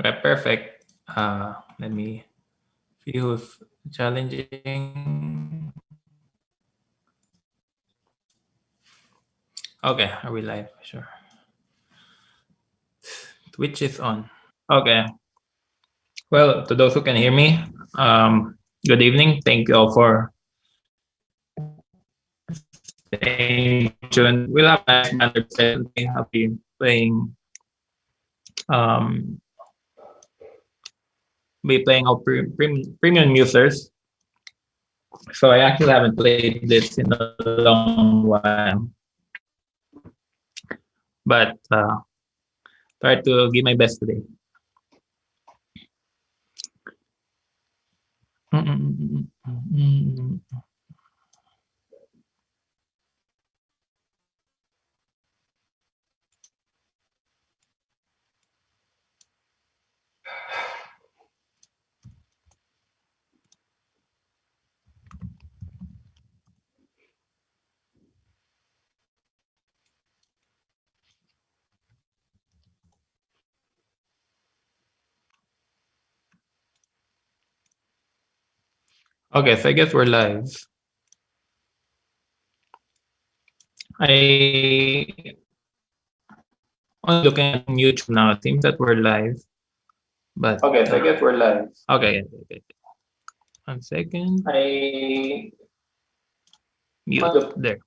Okay, perfect. Let me see who's challenging. Okay, are we live? Sure. Twitch is on. Okay. Well, to those who can hear me, good evening. Thank you all for staying tuned. We'll have a nice banter session today. I'll be playing um our premium users. So I actually haven't played this in a long while. But try to give my best today. Okay, so I guess we're live. I only looking at YouTube now. It seems that we're live. But okay, so I guess we're live. Okay. 1 second. I mute there.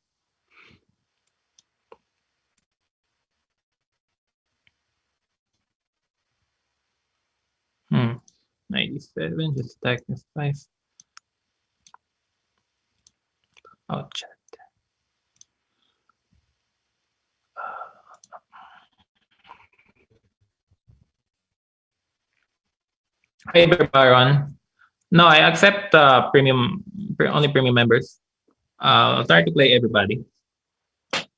Hmm. 97. Just type this 5. I'll chat. Hey, Baron. No, I accept only premium members. I'll try to play everybody.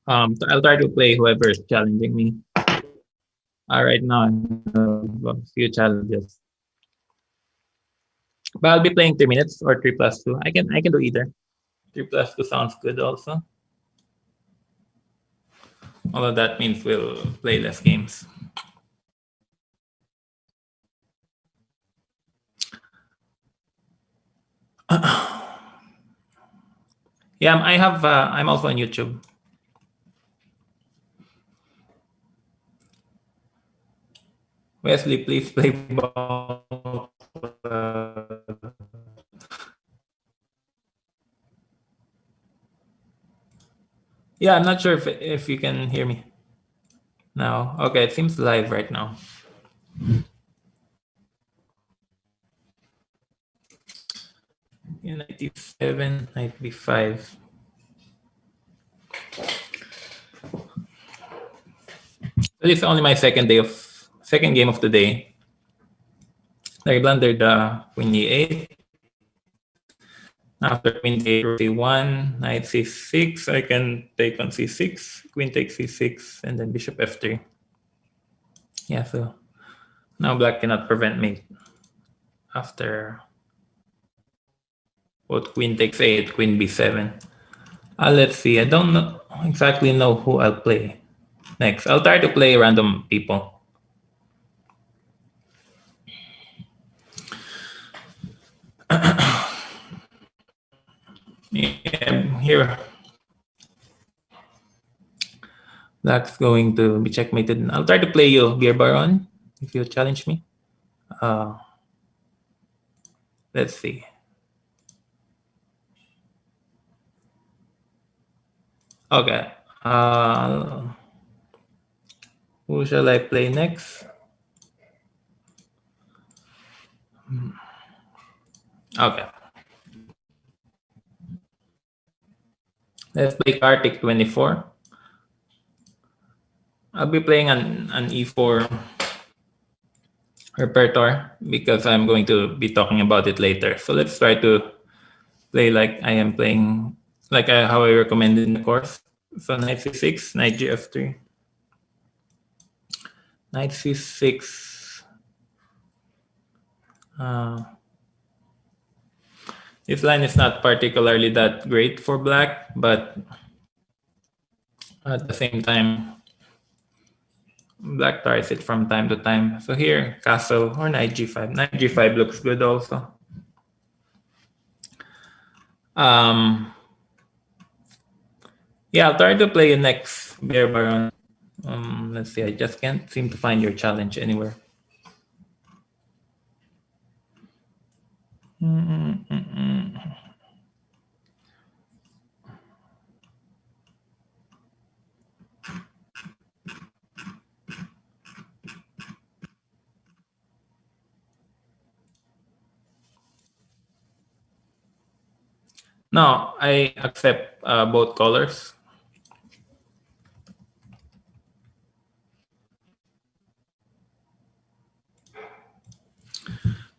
I'll try to play whoever is challenging me. Right now, I have a few challenges. But I'll be playing 3 minutes or 3+2. I can do either. 3+2 sounds good also. Although that means we'll play less games. Yeah, I'm also on YouTube. Wesley, please play ball. Yeah, I'm not sure if you can hear me now. Okay, it seems live right now. Yeah, 97, 95. This is only my second game of the day. I blundered queen e8. After queen e8, c1, knight c6. I can take on c6, queen takes c6, and then bishop f3. Yeah, so now black cannot prevent me after both queen takes 8, queen b7. Let's see. I don't exactly know who I'll play next. I'll try to play random people. Yeah, here. Black's going to be checkmated. I'll try to play you, Beer Baron, if you challenge me. Let's see. Okay. Who shall I play next? Okay. Let's play Kartik 24. I'll be playing an E4 repertoire because I'm going to be talking about it later. So let's try to play like I am playing, like how I recommended in the course. So knight c6, knight gf3. Knight c6. This line is not particularly that great for black, but at the same time, Black tries it from time to time. So here, castle or knight g5. Knight g5 looks good also. Yeah, I'll try to play the next Bear Baron. Let's see, I just can't seem to find your challenge anywhere. No, I accept both colors.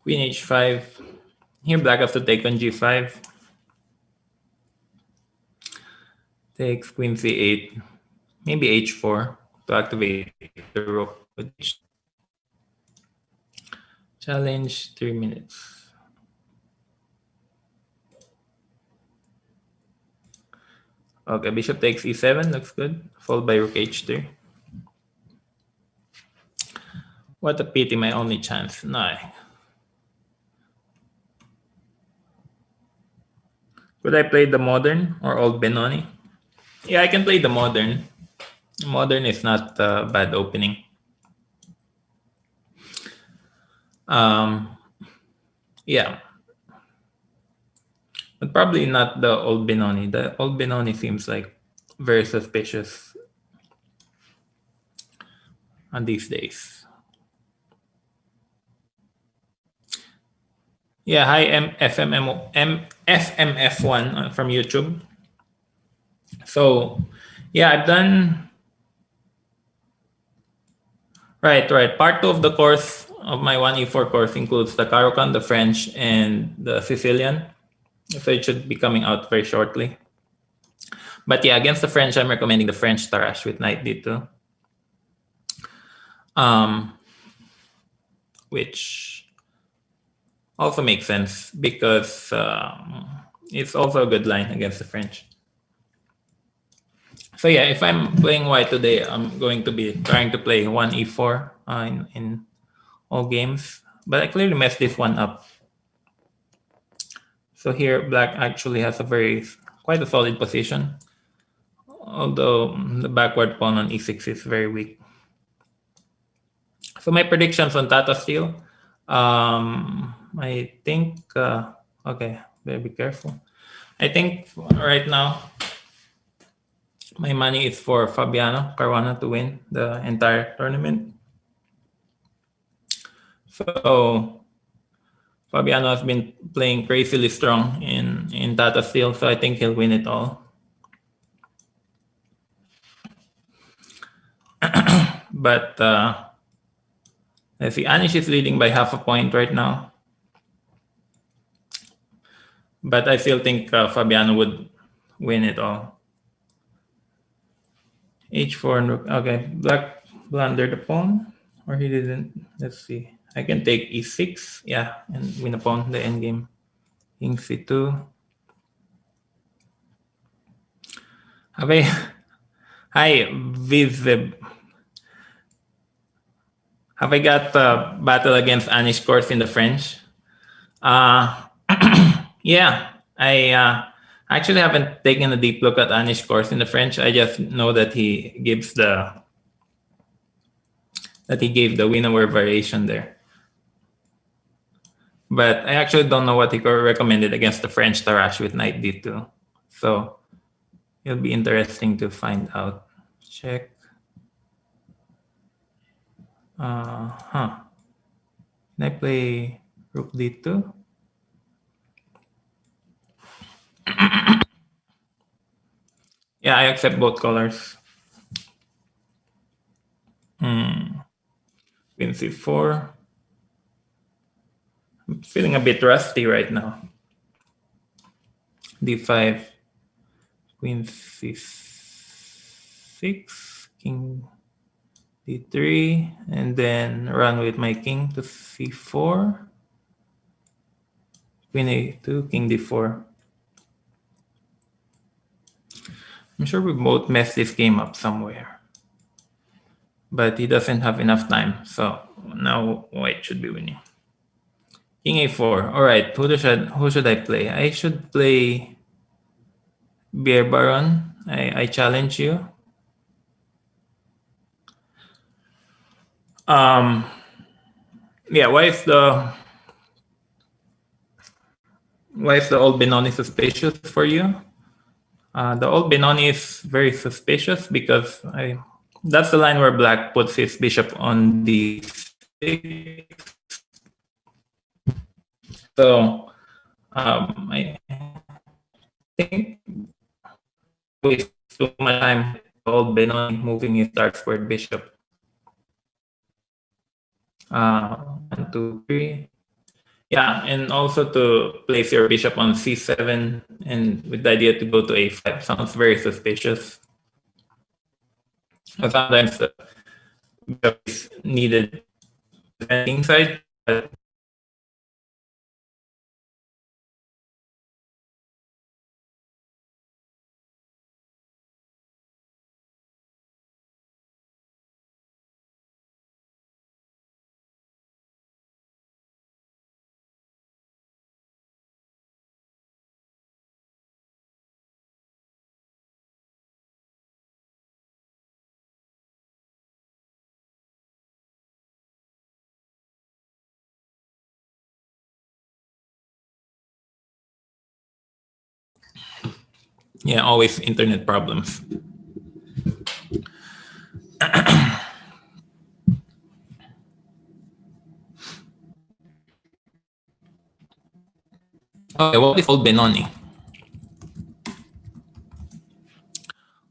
Queen h5. Here black has to take on g5. Takes queen c8. Maybe h4 to activate the rook. Challenge 3 minutes. Okay, bishop takes e7, looks good. Followed by rook h3. What a pity, my only chance. No. Could I play the modern or old Benoni? Yeah, I can play the modern. Modern is not a bad opening. Yeah. But probably not the old Benoni. The old Benoni seems like very suspicious on these days. Yeah, hi FMF1 from YouTube. So, yeah, I've done right. Part 2 of the course of my 1E4 course includes the Caro-Kann, the French, and the Sicilian. So it should be coming out very shortly. But yeah, against the French, I'm recommending the French Tarrasch with knight d2. Which also makes sense because it's also a good line against the French. So yeah, if I'm playing white today, I'm going to be trying to play 1e4 in all games. But I clearly messed this one up. So here, black actually has quite a solid position. Although the backward pawn on e6 is very weak. So my predictions on Tata Steel, I think, okay, better be careful. I think right now, my money is for Fabiano Caruana to win the entire tournament. So Fabiano has been playing crazily strong in Tata Steel, so I think he'll win it all. But let's see, Anish is leading by half a point right now. But I still think Fabiano would win it all. H4 and rook. Okay, black blundered the pawn, or he didn't. Let's see. I can take e6, yeah, and win a pawn the endgame. King c2. Have I? Hi, Vizeb. Have I got battle against Anish course in the French? Yeah, I actually haven't taken a deep look at Anish course in the French. I just know that he gave the win-over variation there. But I actually don't know what he recommended against the French Tarrasch with knight d2. So it'll be interesting to find out. Check. Can I play rook d2? Yeah, I accept both colors. Queen c4. I'm feeling a bit rusty right now. d5. Queen c6. King d3. And then run with my king to c4. Queen a2. King d4. I'm sure we both messed this game up somewhere. but he doesn't have enough time. So now white should be winning. King a4. All right, who should I play? I should play Bear Baron. I challenge you. Yeah, why is the old Benoni suspicious for you? The old Benoni is very suspicious because that's the line where black puts his bishop on d6. So I think waste too much time the old Benoni moving his dark squared bishop. 1, 2, 3. Yeah, and also to place your bishop on c7 and with the idea to go to a5 sounds very suspicious. So sometimes the bishop is needed defending side, but yeah, always internet problems. Okay, what is old Benoni?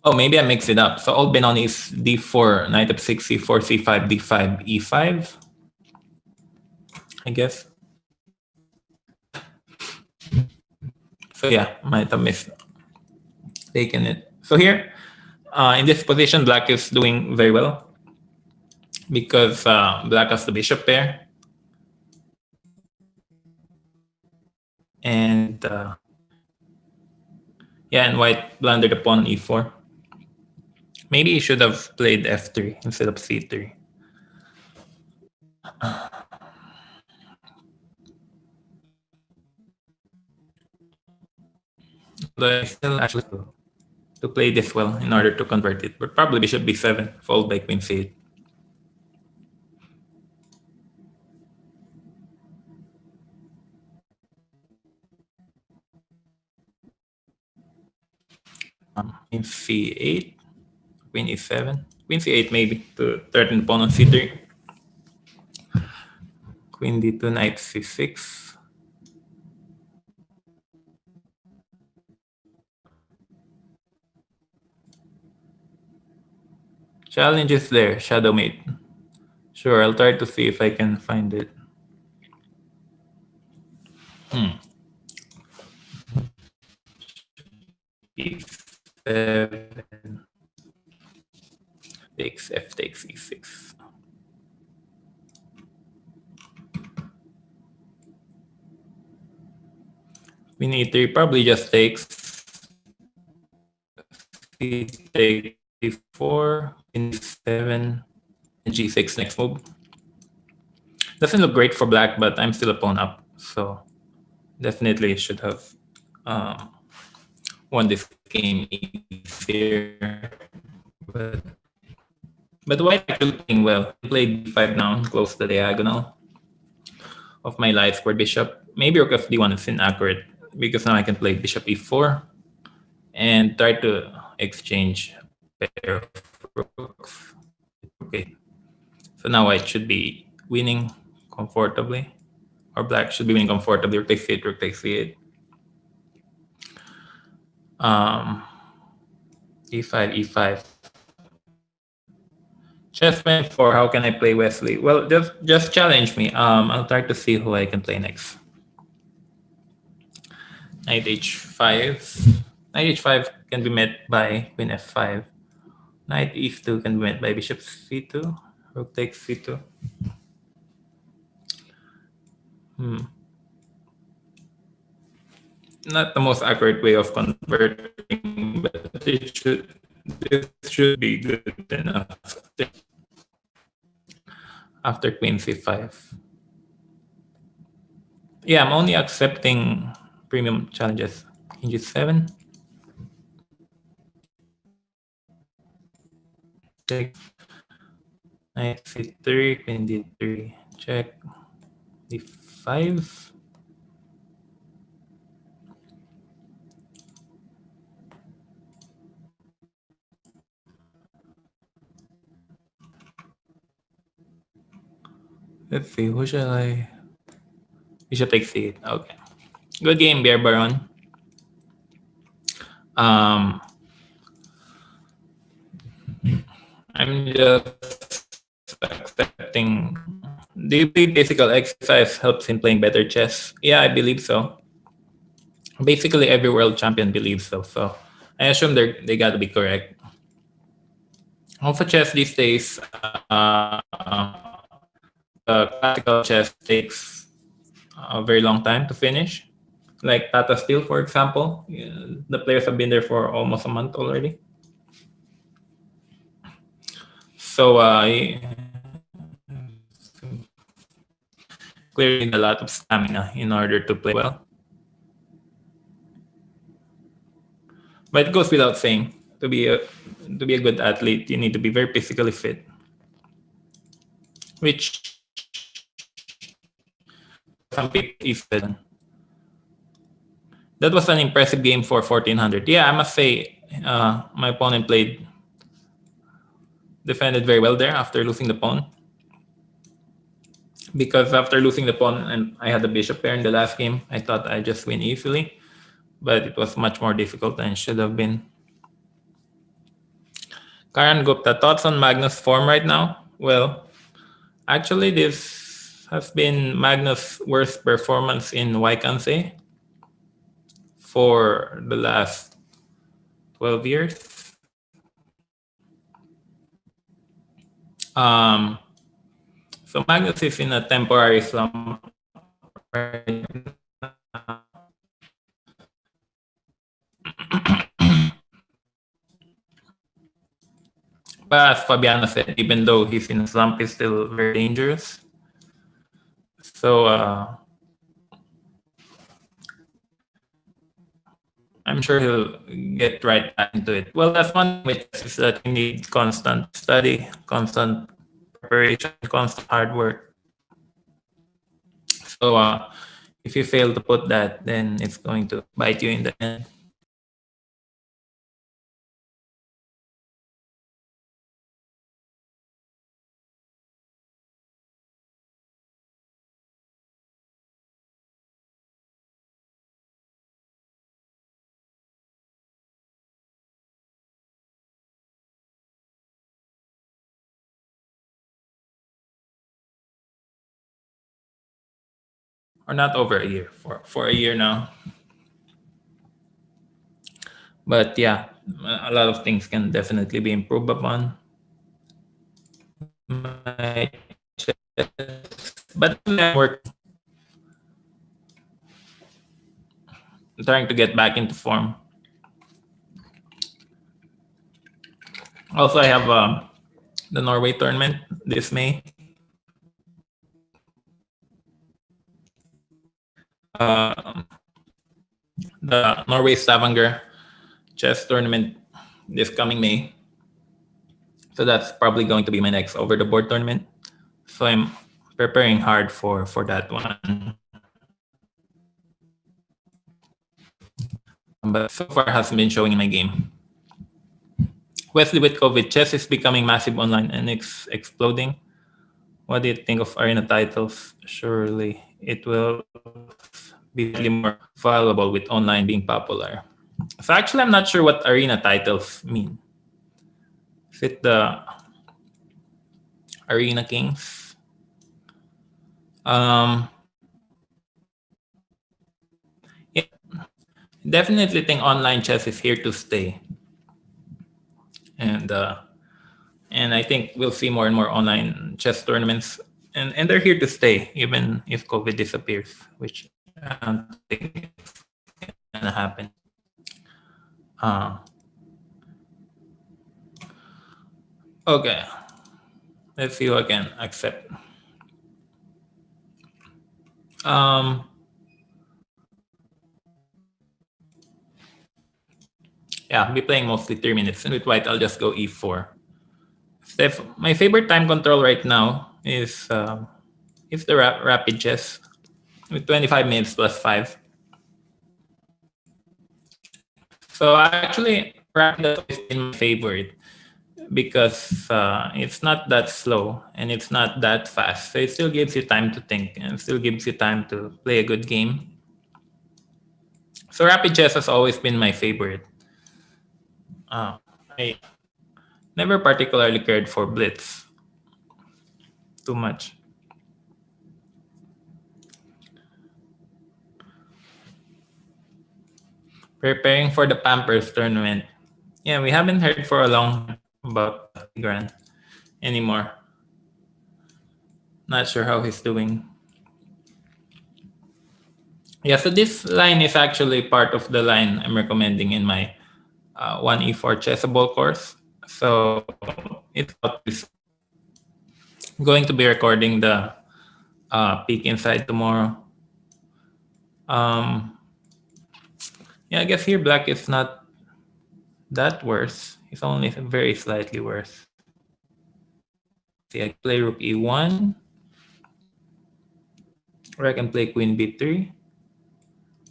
Oh, maybe I mix it up. So old Benoni is d4, knight f6, c4, c5, d5, e5, I guess. So yeah, might have mistaken it. So here, in this position, black is doing very well because black has the bishop pair. And yeah, and white blundered the pawn on e4. Maybe he should have played f3 instead of c3. But I still actually to play this well in order to convert it. But probably bishop b7 followed by queen c8. Queen c8, queen e7, queen c8 maybe to threaten the pawn on c3. Queen d2, knight c6. Challenge is there, shadow mate. Sure, I'll try to see if I can find it. E7 takes f takes e6. Queen e3 probably just takes. C takes e4, queen e7, and g6 next move. Doesn't look great for black, but I'm still a pawn up, so definitely should have won this game easier. But white actually playing well. He played d5 now, close the diagonal of my light square bishop. Maybe rook of d1 is inaccurate because now I can play bishop e4 and try to exchange pair of rooks. Okay, so now white should be winning comfortably, or black should be winning comfortably. Rook takes c8, rook takes c8. E5, e5. Chess 24, how can I play Wesley? Well, just challenge me. I'll try to see who I can play next. Knight h5. Knight h5 can be met by queen f5. Knight e2 can be met by bishop c2. Rook takes c2. Not the most accurate way of converting, but this should be good enough. after queen c5. Yeah, I'm only accepting premium challenges. King g7. Take knight c3, queen d3, check d5. Let's see, who shall I? Bishop takes c8. Okay. Good game, Bear Baron. I'm just accepting. Do you believe physical exercise helps in playing better chess? Yeah, I believe so. Basically, every world champion believes so. So I assume they got to be correct. Also, chess these days, classical chess takes a very long time to finish. Like Tata Steel, for example, the players have been there for almost a month already. So clearly need a lot of stamina in order to play well. But it goes without saying, to be a good athlete, you need to be very physically fit, which some people even. That was an impressive game for 1400. Yeah, I must say, my opponent defended very well there after losing the pawn. Because after losing the pawn and I had the bishop pair in the last game, I thought I just win easily, but it was much more difficult than it should have been. Karan Gupta, thoughts on Magnus' form right now? Well, actually, this has been Magnus' worst performance in Waikanse for the last 12 years. So Magnus is in a temporary slump right now. But as Fabiano said, even though he's in a slump, he's still very dangerous. So I'm sure he'll get right back into it. Well, that's one thing which is that you need constant study, constant preparation, constant hard work. So if you fail to put that, then it's going to bite you in the end. Or not over a year, for a year now. But yeah, a lot of things can definitely be improved upon. But I'm trying to get back into form. Also, I have the Norway tournament this May. The Norway Stavanger chess tournament this coming May. So that's probably going to be my next over the board tournament. So I'm preparing hard for that one. But so far hasn't been showing in my game. Wesley with COVID, chess is becoming massive online and it's exploding. What do you think of arena titles? Surely it will be more valuable with online being popular. So actually, I'm not sure what arena titles mean. Is it the Arena Kings? Yeah, definitely think online chess is here to stay, and I think we'll see more and more online chess tournaments, and they're here to stay even if COVID disappears, which I don't think is gonna happen. Okay, let's see who I can accept. Um, yeah, I'll be playing mostly 3 minutes, and with white, I'll just go e4. My favorite time control right now is the rapid chess with 25 minutes plus 5. So actually, rapid has always been my favorite because it's not that slow and it's not that fast. So it still gives you time to think and still gives you time to play a good game. So rapid chess has always been my favorite. I never particularly cared for blitz too much. Preparing for the Pampers tournament. Yeah, we haven't heard for a long time about Tigran anymore. Not sure how he's doing. Yeah, so this line is actually part of the line I'm recommending in my 1e4 chessable course. So it's about this. I'm going to be recording the peek inside tomorrow. Um, yeah, I guess here black is not that worse. It's only very slightly worse. See, I can play rook e1, or I can play queen b3.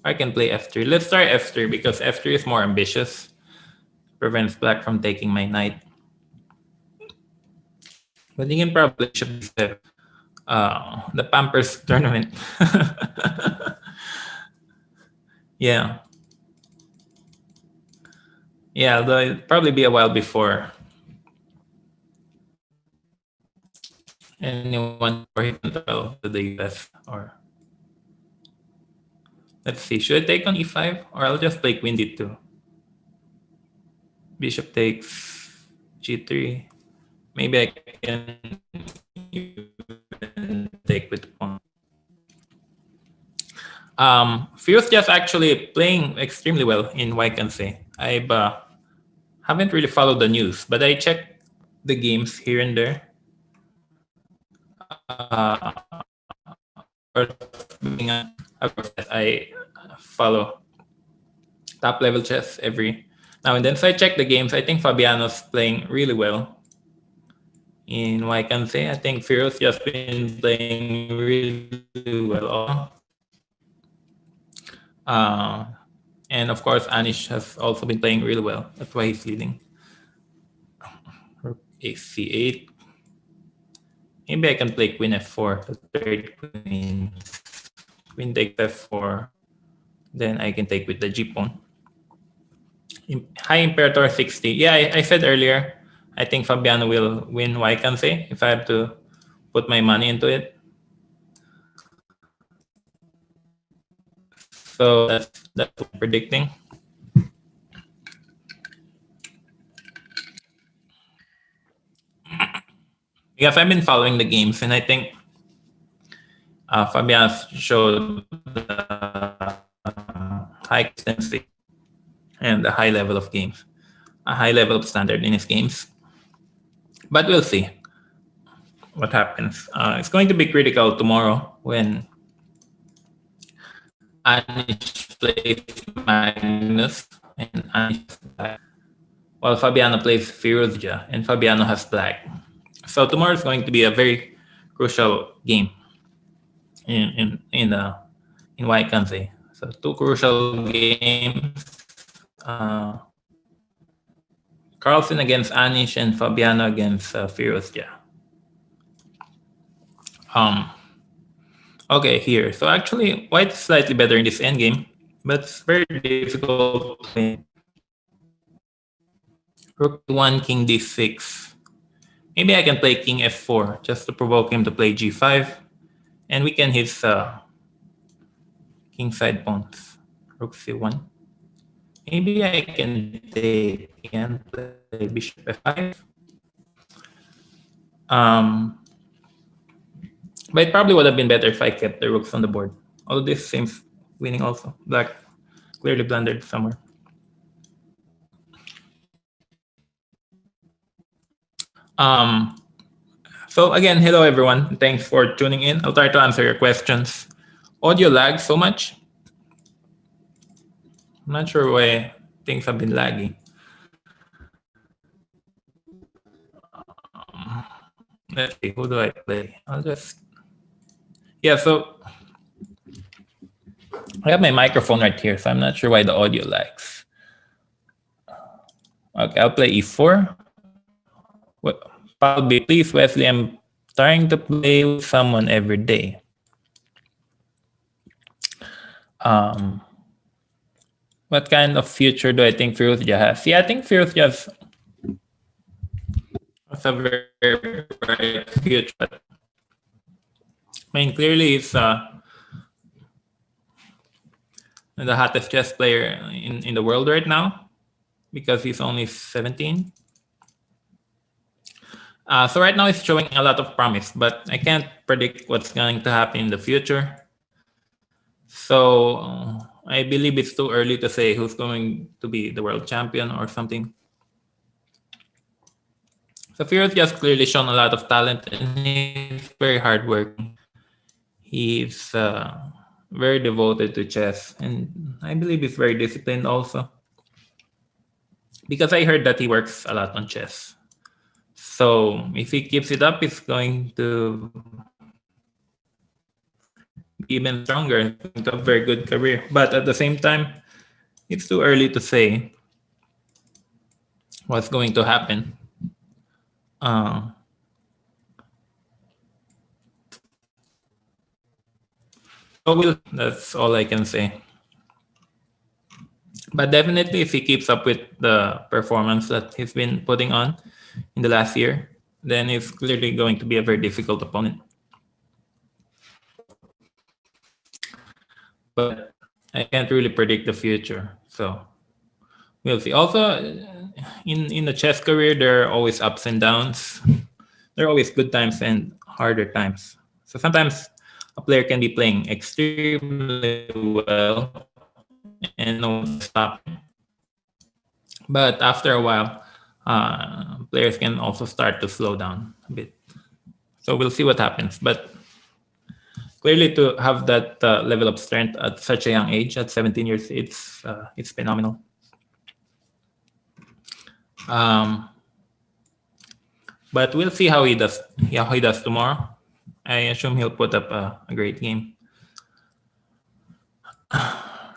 I can play f3. Let's try f3 because f3 is more ambitious. Prevents black from taking my knight. But you can probably play bishop d7. The Pampers tournament. Yeah. Yeah, though it'll probably be a while before anyone before he can travel to the US. Or let's see, should I take on e5 or I'll just play queen d2? Bishop takes g3. Maybe I can even take with pawn. Fio's just actually playing extremely well in Waikansei. I haven't really followed the news, but I check the games here and there. I follow top level chess every now and then. So I check the games. I think Fabiano's playing really well in Waikansei. I think Firo's just been playing really well also. And of course, Anish has also been playing really well. That's why he's leading. Rook ac8. Maybe I can play queen f4, the third queen. Queen takes f4. Then I can take with the g pawn. High Imperator 60. Yeah, I said earlier, I think Fabiano will win Waikansei if I have to put my money into it. So that's what I'm predicting. Because I've been following the games, and I think Fabiano showed high consistency and a high level of games, a high level of standard in his games. But we'll see what happens. It's going to be critical tomorrow when Anish plays Magnus and Anish black, while Fabiano plays Firuzja and Fabiano has black. So tomorrow is going to be a very crucial game in Waikansei. So two crucial games. Carlsen against Anish and Fabiano against Firuzja. Okay, here. So actually, white is slightly better in this endgame, but it's very difficult to win. Rook e1, king d6. Maybe I can play king f4 just to provoke him to play g5, and weaken his king side pawns. Rook c1. Maybe I can take and play bishop f5. But it probably would have been better if I kept the rooks on the board. Although this seems winning also. Black clearly blundered somewhere. So again, hello everyone. Thanks for tuning in. I'll try to answer your questions audio lag so much. I'm not sure why things have been lagging. Let's see, who do I play? I'll just... Yeah, so I have my microphone right here, so I'm not sure why the audio lags. Okay, I'll play e4. Well, probably, please, Wesley, I'm trying to play with someone every day. What kind of future do I think Firuzja has? Yeah, I think Firuzja has a very bright future. I mean, clearly he's the hottest chess player in the world right now because he's only 17. So right now he's showing a lot of promise, but I can't predict what's going to happen in the future. So I believe it's too early to say who's going to be the world champion or something. So Firuz just clearly shown a lot of talent and he's very hardworking. He's very devoted to chess, and I believe he's very disciplined also. Because I heard that he works a lot on chess. So if he keeps it up, he's going to be even stronger and to have a very good career. But at the same time, it's too early to say what's going to happen. That's all I can say. But definitely, if he keeps up with the performance that he's been putting on in the last year, then he's clearly going to be a very difficult opponent. But I can't really predict the future, so we'll see. Also, in the chess career, there are always ups and downs. There are always good times and harder times. So sometimes a player can be playing extremely well and no one can stop him. But after a while, players can also start to slow down a bit. So we'll see what happens. But clearly, to have that level of strength at such a young age, at 17 years, it's phenomenal. But we'll see how he does. How he does tomorrow. I assume he'll put up a great game.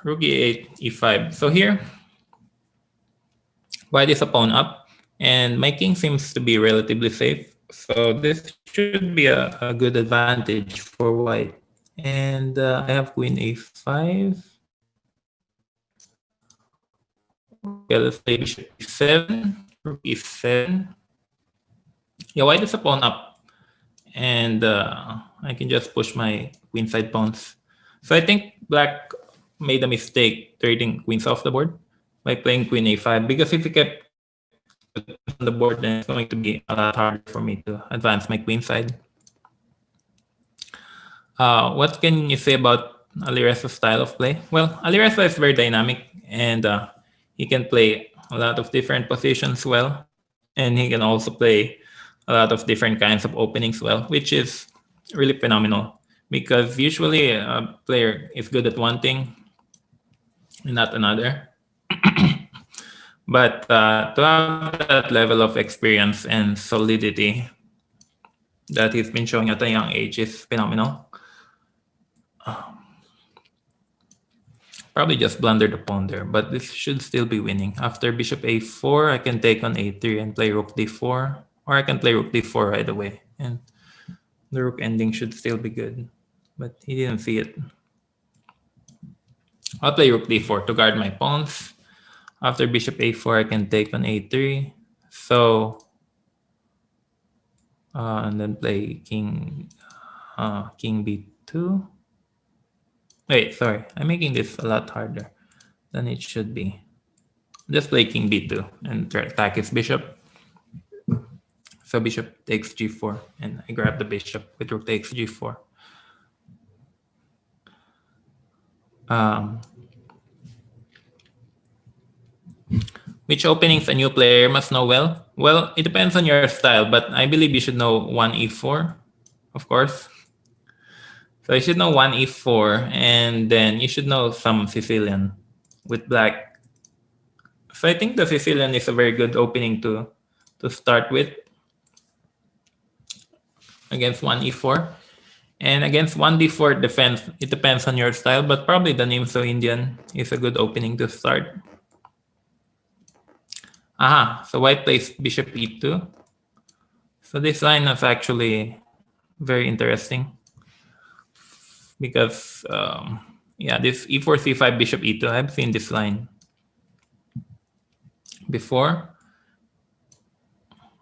Rook e8, e5. So here, white is a pawn up, and my king seems to be relatively safe. So this should be a good advantage for white. And I have queen a5. Okay, let's play bishop e7, rook e7. Yeah, white is a pawn up. And I can just push my queenside pawns. So I think black made a mistake trading queens off the board by playing queen a5, because if he kept on the board, then it's going to be a lot harder for me to advance my queenside. What can you say about Aliresa's style of play? Well, Aliresa is very dynamic, and he can play a lot of different positions well, and he can also play a lot of different kinds of openings well, which is really phenomenal, because usually a player is good at one thing and not another. But to have that level of experience and solidity that he's been showing at a young age is phenomenal. Probably just blundered the pawn there, but this should still be winning. After bishop a4, I can take on a3 and play rook d4, or I can play rook d4 right away, and the rook ending should still be good, but he didn't see it. I'll play rook d4 to guard my pawns. After bishop a4, I can take on a3. So, and then play king b2. Wait, sorry. I'm making this a lot harder than it should be. Just play king b2 and attack his bishop. So bishop takes g4, and I grab the bishop with rook takes g4. Which openings a new player must know well? Well, it depends on your style, but I believe you should know 1e4, of course. So you should know one e4, and then you should know some Sicilian with black. So I think the Sicilian is a very good opening to start with against one e4. And against 1d4 defense, it depends on your style, but probably the name so Indian is a good opening to start. Aha, so white plays bishop e2. So this line is actually very interesting because, yeah, this e4, c5, bishop e2, I've seen this line before,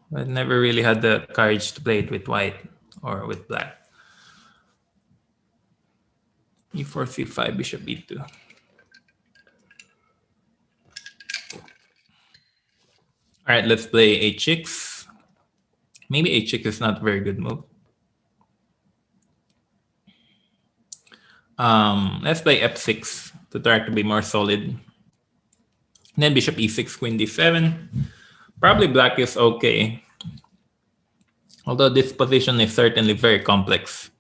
but never really had the courage to play it with white or with black. e4, c5, bishop e2. All right, let's play h6. Maybe h6 is not a very good move. Let's play f6 to try to be more solid. And then bishop e6, queen d7. Probably black is okay. Although this position is certainly very complex.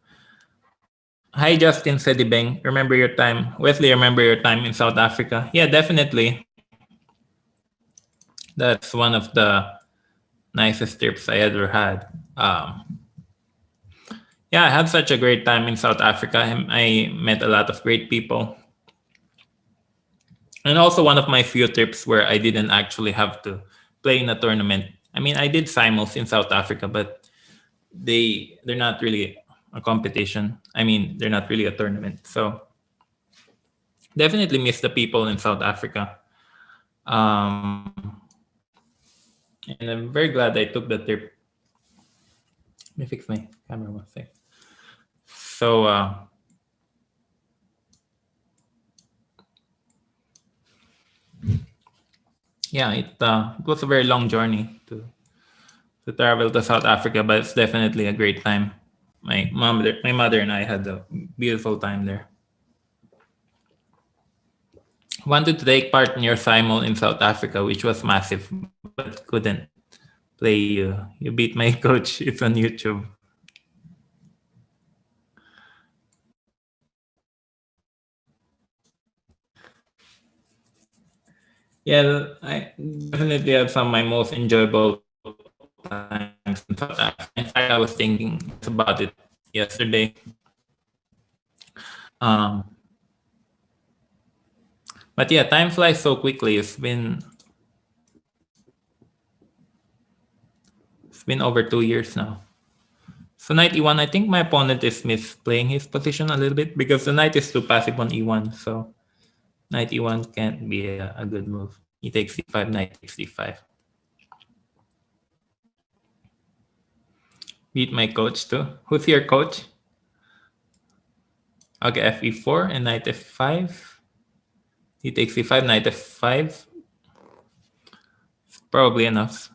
Hi, Justin Sedibeng. Remember your time. Wesley, remember your time in South Africa? Yeah, definitely. That's one of the nicest trips I ever had. Yeah, I had such a great time in South Africa. I met a lot of great people. And also one of my few trips where I didn't actually have to play in a tournament. I mean, I did simuls in South Africa, but they're not really a competition. I mean, they're not really a tournament. So definitely miss the people in South Africa. Um, and I'm very glad I took the trip. Let me fix my camera one thing. So yeah, it was a very long journey to travel to South Africa, but it's definitely a great time. My mother and I had a beautiful time there. Wanted to take part in your simul in South Africa, which was massive, but couldn't play you. You beat my coach. It's on YouTube. Yeah, I definitely have some of my most enjoyable times in South Africa. In fact, I was thinking just about it yesterday. Um, but yeah, time flies so quickly. It's been over 2 years now. So knight e1, I think my opponent is misplaying his position a little bit because the knight is too passive on e1. So knight e1 can't be a good move. He takes c5, knight takes d5. Beat my coach too. Who's your coach? Okay, fe4 and knight f5. He takes c5, knight f5. It's probably enough.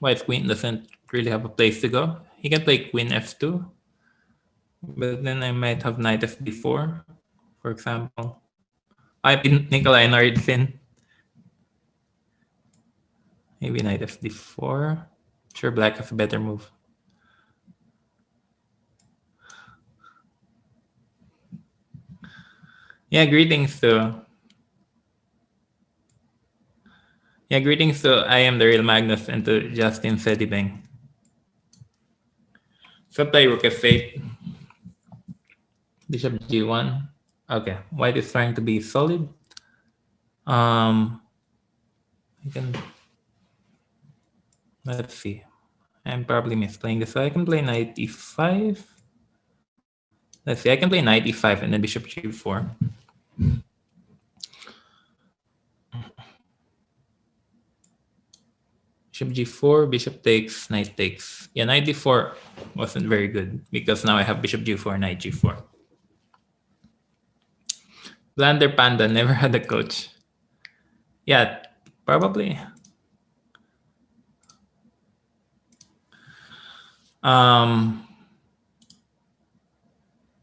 White's queen doesn't really have a place to go. He can play queen f2. But then I might have knight fd4, for example. I pin Nikolai Nardin. Maybe knight fd4. Sure, black has a better move. Yeah, greetings to. Yeah, greetings to I am the real Magnus and to Justin Sedibeng. So play rook f8. Bishop g1. Okay, white is trying to be solid. I can. Let's see. I'm probably misplaying this. So I can play knight e5. Let's see. I can play knight e5 and then bishop g4. Bishop g4, bishop takes, knight takes. Yeah, knight d4 wasn't very good because now I have bishop g4, knight g4. Blander Panda never had a coach. Yeah, probably. Um,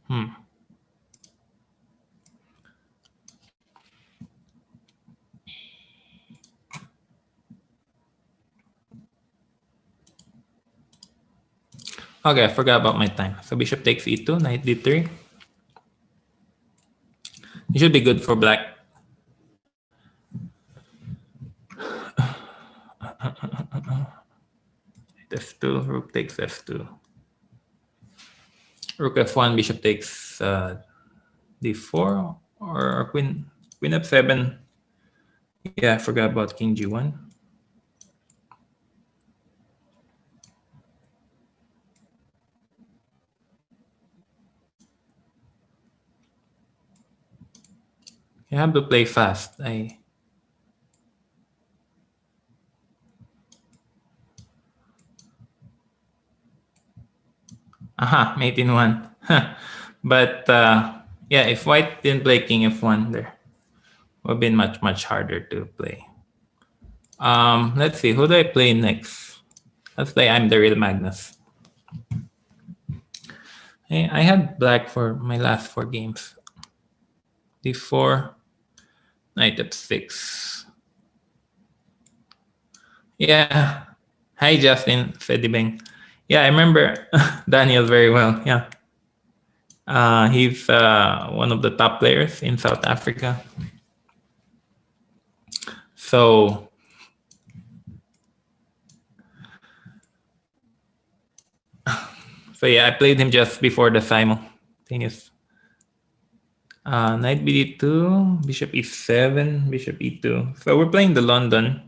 hmm. Okay, I forgot about my time. So bishop takes e2, knight d3. It should be good for black. f2, rook takes f2. Rook f1, bishop takes d4 or queen f7. Yeah, I forgot about king g1. You have to play fast. Aha, mate in one. But yeah, if white didn't play king f1 there, would have been much harder to play. Let's see, who do I play next? Let's play I'm the Real Magnus. Hey, I had black for my last 4 games. d4, knight f6. Yeah. Hi, Justin Fedibeng. Yeah, I remember Daniel very well. Yeah. He's one of the top players in South Africa. So yeah, I played him just before the simultaneous. Knight bd2, bishop e7, bishop e2. So we're playing the London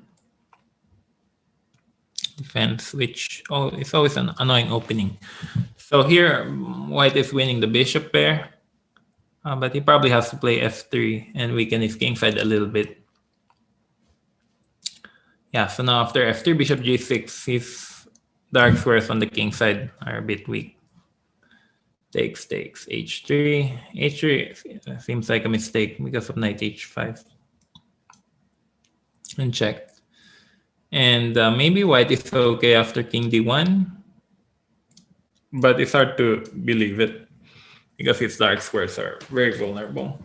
defense, which is always an annoying opening. So here, white is winning the bishop pair, but he probably has to play f3 and weaken his king side a little bit. Yeah, so now after f3, bishop g6, his dark squares on the king side are a bit weak. Takes, h3. h3 seems like a mistake because of knight h5. And check. And maybe white is okay after king d1, but it's hard to believe it because his dark squares are very vulnerable.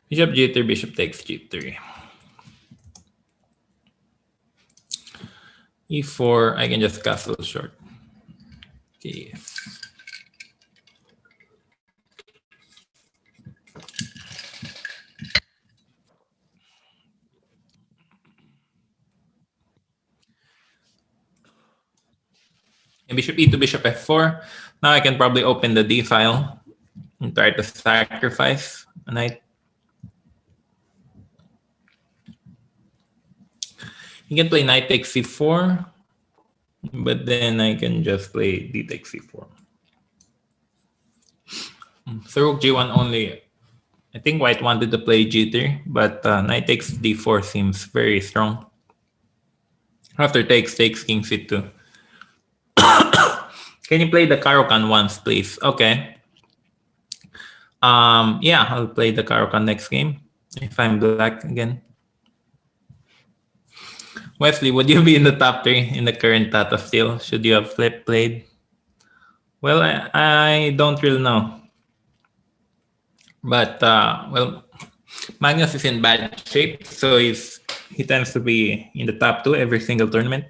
Bishop g3, bishop takes g3. e4, I can just castle short. Okay. And bishop e2, bishop f4. Now I can probably open the d file and try to sacrifice a knight. You can play knight takes c4, but then I can just play d takes c4. So rook g1 only. I think white wanted to play g3, but knight takes d4 seems very strong. After takes king c2. Can you play the Caro-Kann once, please? Okay. Yeah, I'll play the Caro-Kann next game if I'm black again. Wesley, would you be in the top 3 in the current Tata still? Should you have played? Well, I don't really know. But, well, Magnus is in bad shape, so he tends to be in the top 2 every single tournament.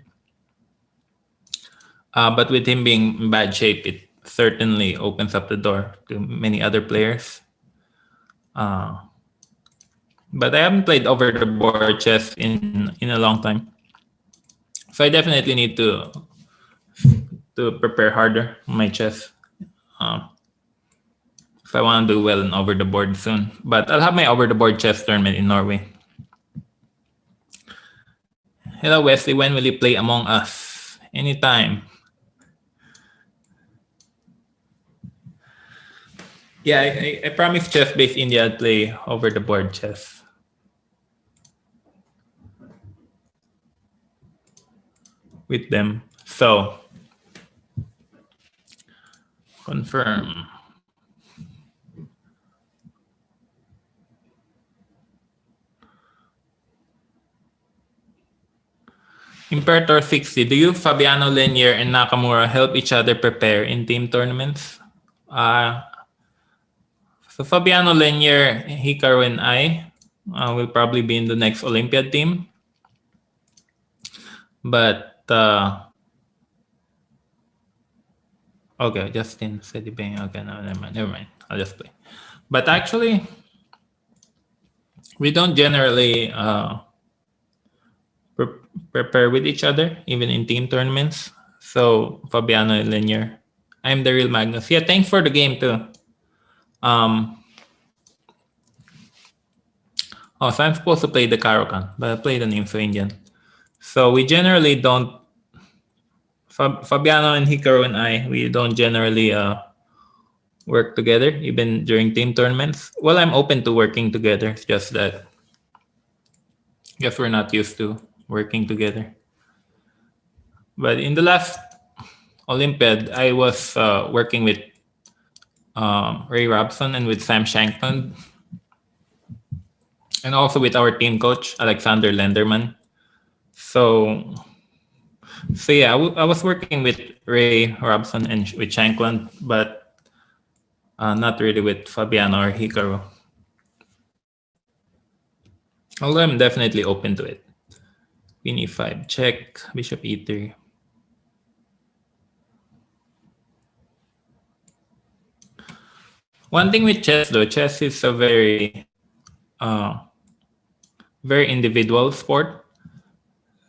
But with him being in bad shape, it certainly opens up the door to many other players. But I haven't played over the board chess in a long time. So I definitely need to prepare harder on my chess if I want to do well in over the board soon. But I'll have my over the board chess tournament in Norway. Hello, Wesley. When will you play Among Us? Anytime. Yeah, I promise Chess Base India I'll play over the board chess. With them. So, confirm. Imperator 60. Do you, Fabiano Lenier, and Nakamura help each other prepare in team tournaments? So Fabiano, Lenier, Hikaru, and I will probably be in the next Olympiad team. But okay, Justin said bang. Okay, no, never mind. I'll just play. But actually, we don't generally prepare with each other, even in team tournaments. So Fabiano and Lenier, I'm the real Magnus. Yeah, thanks for the game too. So I'm supposed to play the Karokan, but I play the Nympho Indian. So we generally don't. Fabiano and Hikaru and I, we don't generally work together, even during team tournaments. Well, I'm open to working together. It's just that, guess we're not used to working together. But in the last Olympiad, I was working with Ray Robson and with Sam Shankland, and also with our team coach Alexander Lenderman. So yeah, I was working with Ray Robson and with Shankland, but not really with Fabiano or Hikaru. Although I'm definitely open to it. Queen e5, check, bishop e3. One thing with chess though, chess is a very individual sport.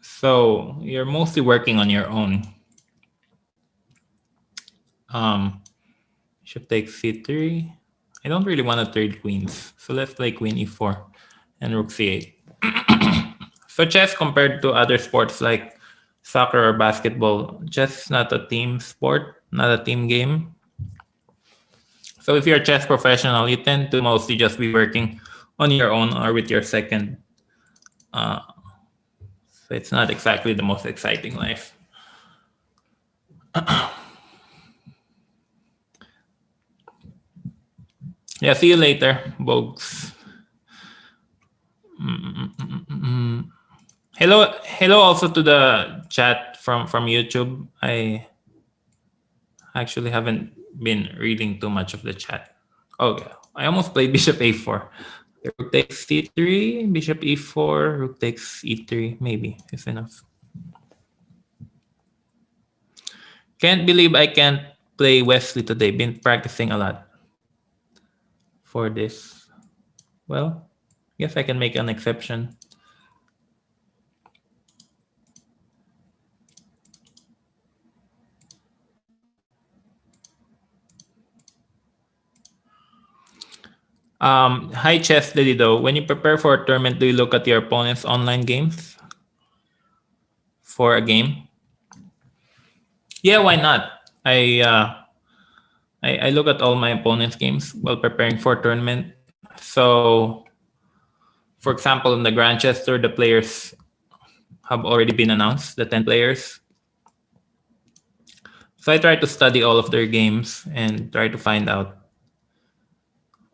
So you're mostly working on your own. Bishop takes c3. I don't really want to trade queens. So let's play queen e4 and rook c8. So chess compared to other sports like soccer or basketball, chess is not a team sport, not a team game. So if you're a chess professional, you tend to mostly just be working on your own or with your second. So it's not exactly the most exciting life. Yeah, see you later, Bogues. Hello also to the chat from YouTube. I actually haven't been reading too much of the chat. Okay, I almost played bishop a4. Rook takes c3, bishop e4, rook takes e3. Maybe it's enough. Can't believe I can't play Wesley today. Been practicing a lot for this. Well, guess I can make an exception. Hi Chess Lidido. When you prepare for a tournament, do you look at your opponent's online games for a game? Yeah, why not? I look at all my opponent's games while preparing for a tournament. So, for example, in the Grandchester, the players have already been announced, the 10 players. So I try to study all of their games and try to find out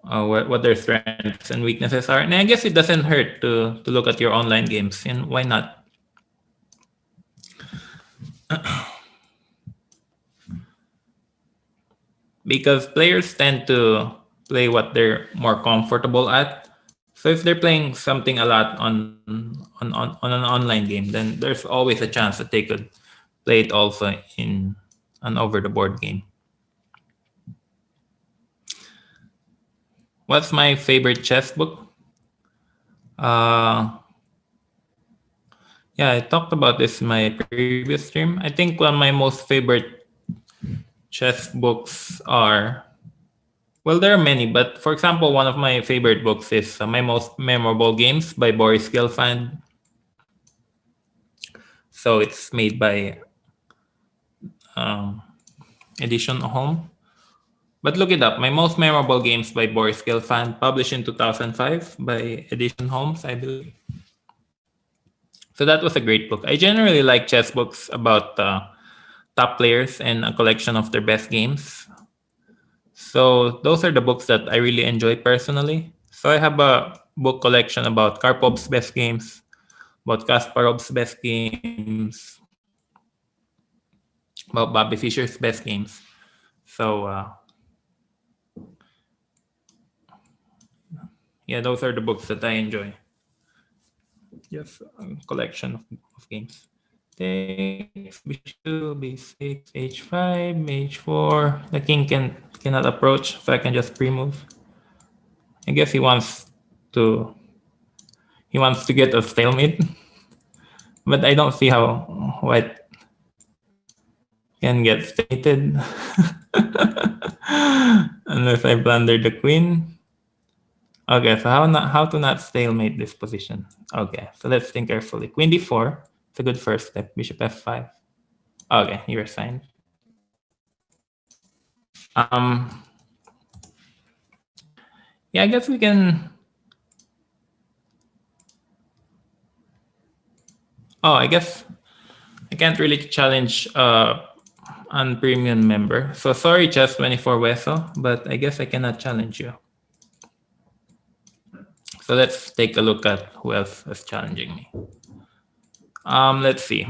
what their strengths and weaknesses are. And I guess it doesn't hurt to look at your online games, and why not? Because players tend to play what they're more comfortable at. So if they're playing something a lot on an online game, then there's always a chance that they could play it also in an over the board game. What's my favorite chess book? Yeah, I talked about this in my previous stream. I think one of my most favorite chess books are, well, there are many, but for example, one of my favorite books is My Most Memorable Games by Boris Gelfand. So it's made by Edition Home. But look it up, My Most Memorable Games by Boris Gelfand, published in 2005 by Edition Holmes, I believe. So that was a great book. I generally like chess books about top players and a collection of their best games. So those are the books that I really enjoy personally. So I have a book collection about Karpov's best games, about Kasparov's best games, about Bobby Fischer's best games. So Yeah, those are the books that I enjoy. Just a collection of games. Takes bishop to b6, h5, h4. The king cannot approach, so I can just pre-move. I guess to he wants to get a stalemate, but I don't see how white can get stalemated unless I blunder the queen. Okay, so how to not stalemate this position? Okay, so let's think carefully. Queen d4, it's a good first step. Bishop f5. Okay, you resigned. Yeah, I guess we can. Oh, I guess I can't really challenge an premium member. So sorry, Chess 24 Weso, but I guess I cannot challenge you. So let's take a look at who else is challenging me. Let's see.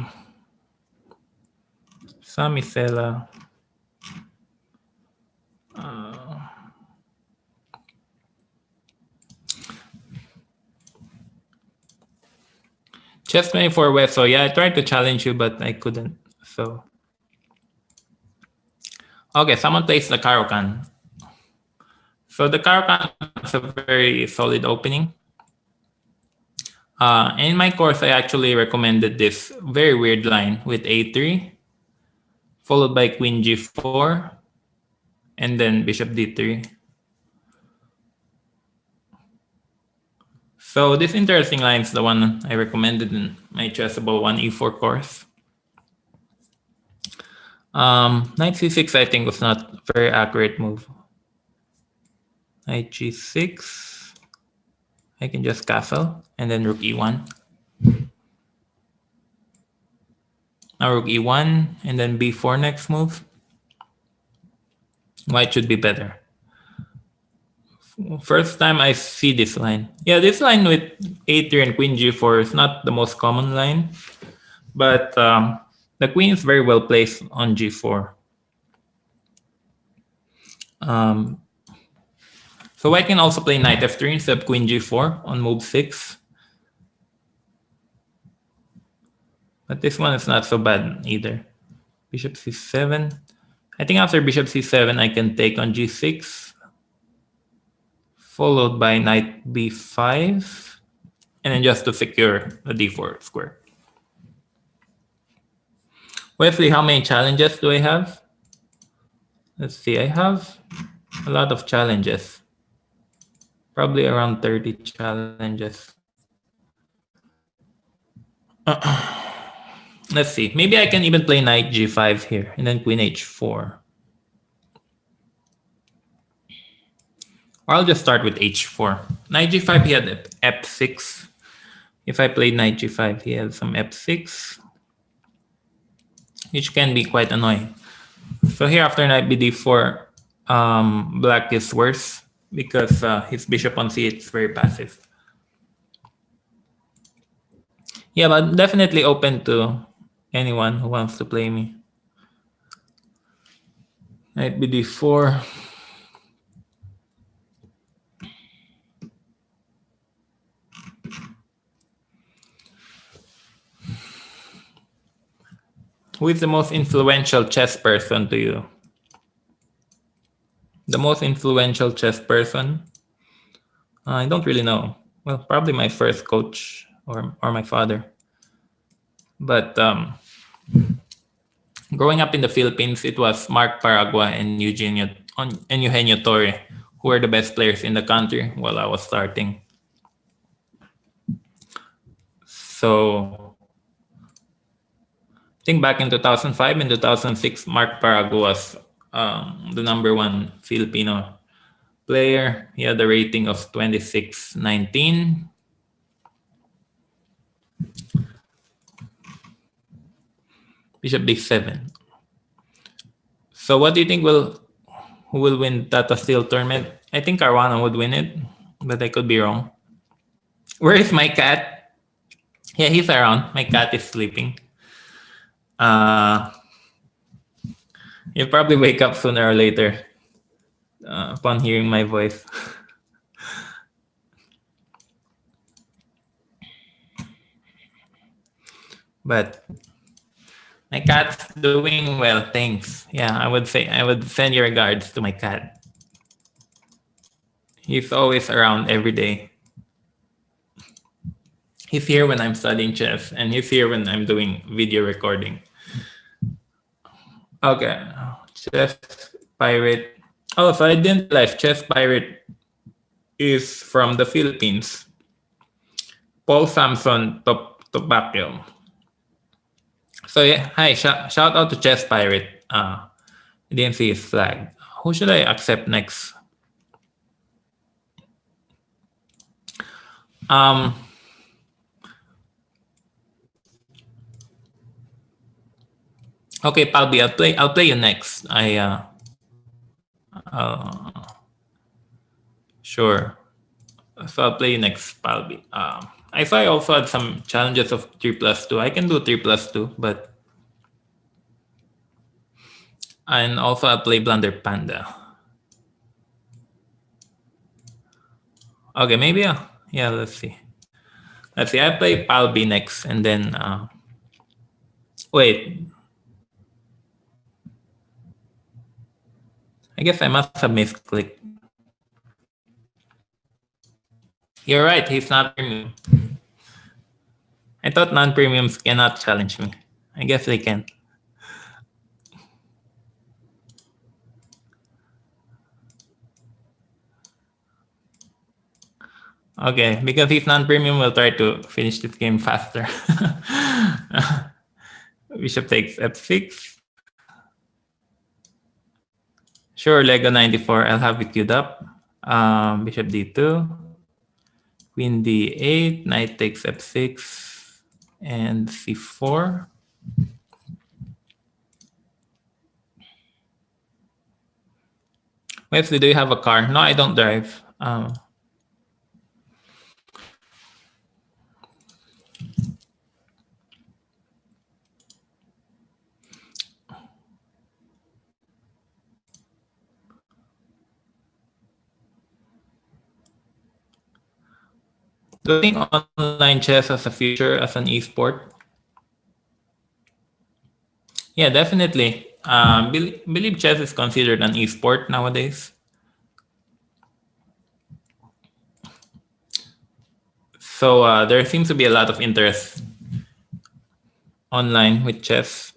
Samisela. Chess 24 Weso. Yeah, I tried to challenge you, but I couldn't. So okay, someone plays the Karokan. So the Karokan is a very solid opening. In my course, I actually recommended this very weird line with a3, followed by queen g4, and then bishop d3. So this interesting line is the one I recommended in my Chessable 1e4 course. Knight c6, I think, was not a very accurate move. Knight g6. I can just castle, and then rook e1. Now rook e1, and then b4 next move. White should be better. First time I see this line. Yeah, this line with a3 and queen g4 is not the most common line, but the queen is very well placed on g4. So I can also play knight f3 instead of queen g4 on move 6. But this one is not so bad either. Bishop c7. I think after bishop c7, I can take on g6, followed by knight b5, and then just to secure the d4 square. Wesley, how many challenges do I have? Let's see, I have a lot of challenges. Probably around 30 challenges. Let's see, maybe I can even play knight g5 here, and then queen h4. Or I'll just start with h4. Knight g5, he had f6. If I played knight g5, he has some f6, which can be quite annoying. So here after knight bd4, black is worse because his bishop on c8 is very passive. Yeah, but definitely open to anyone who wants to play me. Knight bd4. Who is the most influential chess person to you? The most influential chess person? I don't really know. Well, probably my first coach or my father. But growing up in the Philippines, it was Mark Paragua and Eugenio Torre, who were the best players in the country while I was starting. So I think back in 2005 and 2006, Mark Paragua was the #1 Filipino player. He had a rating of 2619. Bishop d7. So what do you think who will win Tata Steel tournament? I think Caruana would win it, but I could be wrong. Where is my cat? Yeah, he's around. My cat is sleeping. He'll probably wake up sooner or later upon hearing my voice. But my cat's doing well, thanks. Yeah, I would send your regards to my cat. He's always around every day. He's here when I'm studying chess, and he's here when I'm doing video recording. Okay, chess pirate. Oh, so I didn't realize chess pirate is from the Philippines. Paul Samson Topakyo. So yeah, hi, shout out to chess pirate. I didn't see his flag. Who should I accept next? Um, okay, Palby, I'll play you next. Sure. So I'll play you next, Palby. I saw I also had some challenges of 3+2. I can do 3+2, but and also I'll play Blunder Panda. Okay, maybe yeah. Let's see. Let's see. I play Palby next, and then wait. I guess I must have misclicked. You're right. He's not premium. I thought non-premiums cannot challenge me. I guess they can. Okay, because he's non-premium, we'll try to finish this game faster. Bishop takes f6. Sure, Lego 94. I'll have it queued up. Bishop d2. Queen d8. Knight takes f6. And c4. Wesley, do you have a car? No, I don't drive. Do you think online chess has a future as an esport? Yeah, definitely. Believe chess is considered an esport nowadays. So there seems to be a lot of interest online with chess.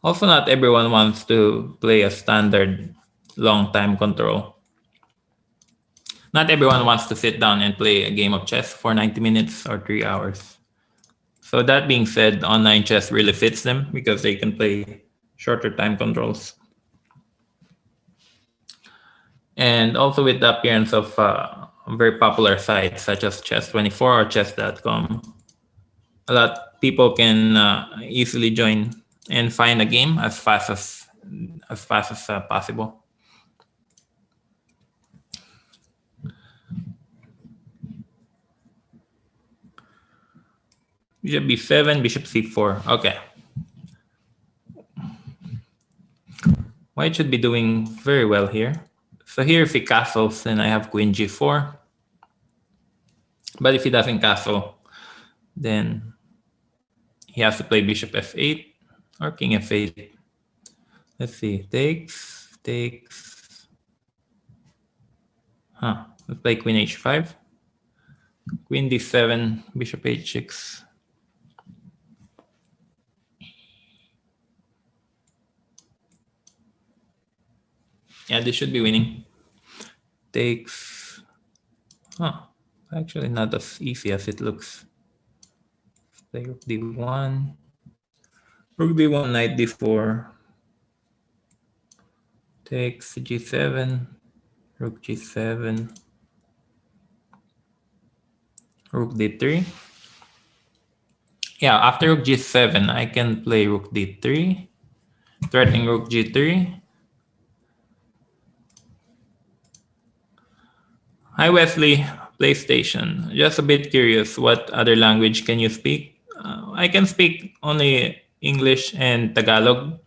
Also, not everyone wants to play a standard long time control. Not everyone wants to sit down and play a game of chess for 90 minutes or 3 hours. So that being said, online chess really fits them because they can play shorter time controls. And also with the appearance of very popular sites such as chess24 or chess.com, a lot of people can easily join and find a game as fast as possible. Bishop b7, bishop c4. Okay. White should be doing very well here. So here, if he castles, then I have queen g4. But if he doesn't castle, then he has to play bishop f8 or king f8. Let's see. Takes. Let's play queen h5. Queen d7, bishop h6. Yeah, this should be winning. Takes. Actually not as easy as it looks. Let's play rook d1. Rook d1, knight d4. Takes g7. Rook g7. Rook d3. Yeah, after rook g7, I can play rook d3. Threatening rook g3. Hi, Wesley, PlayStation. Just a bit curious, what other language can you speak? I can speak only English and Tagalog.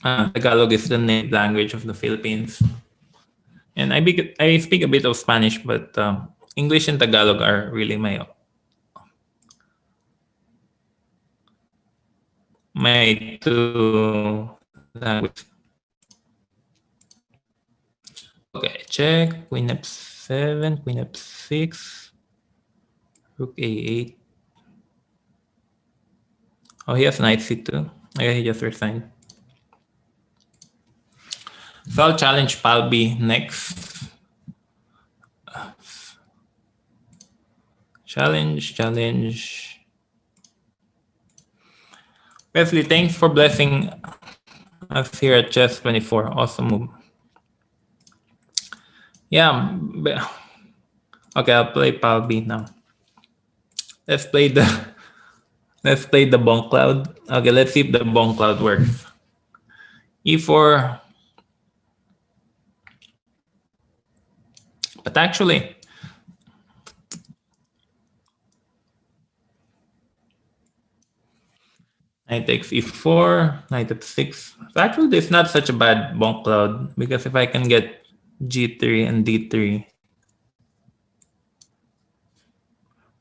Tagalog is the native language of the Philippines. And I speak a bit of Spanish, but English and Tagalog are really my my two languages. Okay, check. Queen f7, queen f6, rook a8. Oh, he has knight c2. Okay, he just resigned. So I'll challenge Palby next. Challenge. Wesley, thanks for blessing us here at Chess 24. Awesome move. Yeah. Okay, I'll play Palby now. Let's play the bonk cloud. Okay, let's see if the bonk cloud works. E4. But actually, knight takes e4, knight f6. So actually, this is not such a bad bonk cloud because if I can get g3 and d3,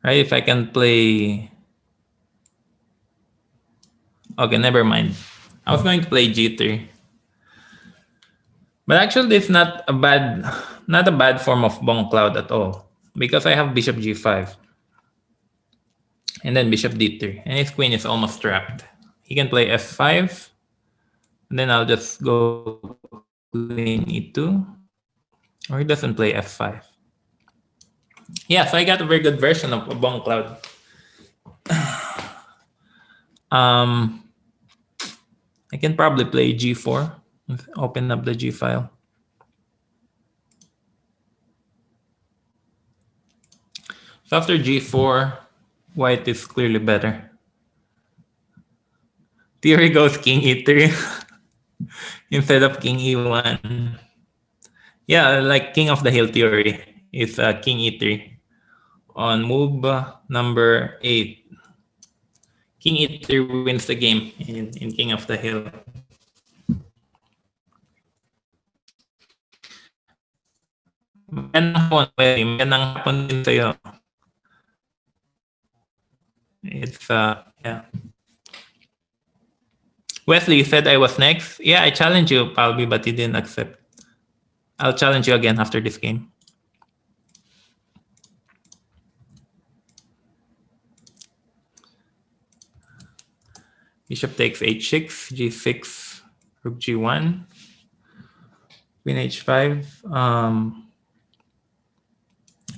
right? If I can play, okay, never mind. I was going to play g3, but actually, this is not a bad form of bonk cloud at all because I have bishop g5 and then bishop d3, and his queen is almost trapped. He can play f5, and then I'll just go queen e2, or he doesn't play f5. Yeah, so I got a very good version of a bonk cloud. I can probably play g4, open up the g file. So after g4, white is clearly better. Theory goes king e3 instead of king e1. Yeah, like king of the hill theory is king e3 on move number 8. King e3 wins the game in king of the hill. Magandang hapon din sa'yo. It's yeah. Wesley, you said I was next. Yeah, I challenged you, Palby, but you didn't accept. I'll challenge you again after this game. Bishop takes h6, g6, rook g1, queen h5,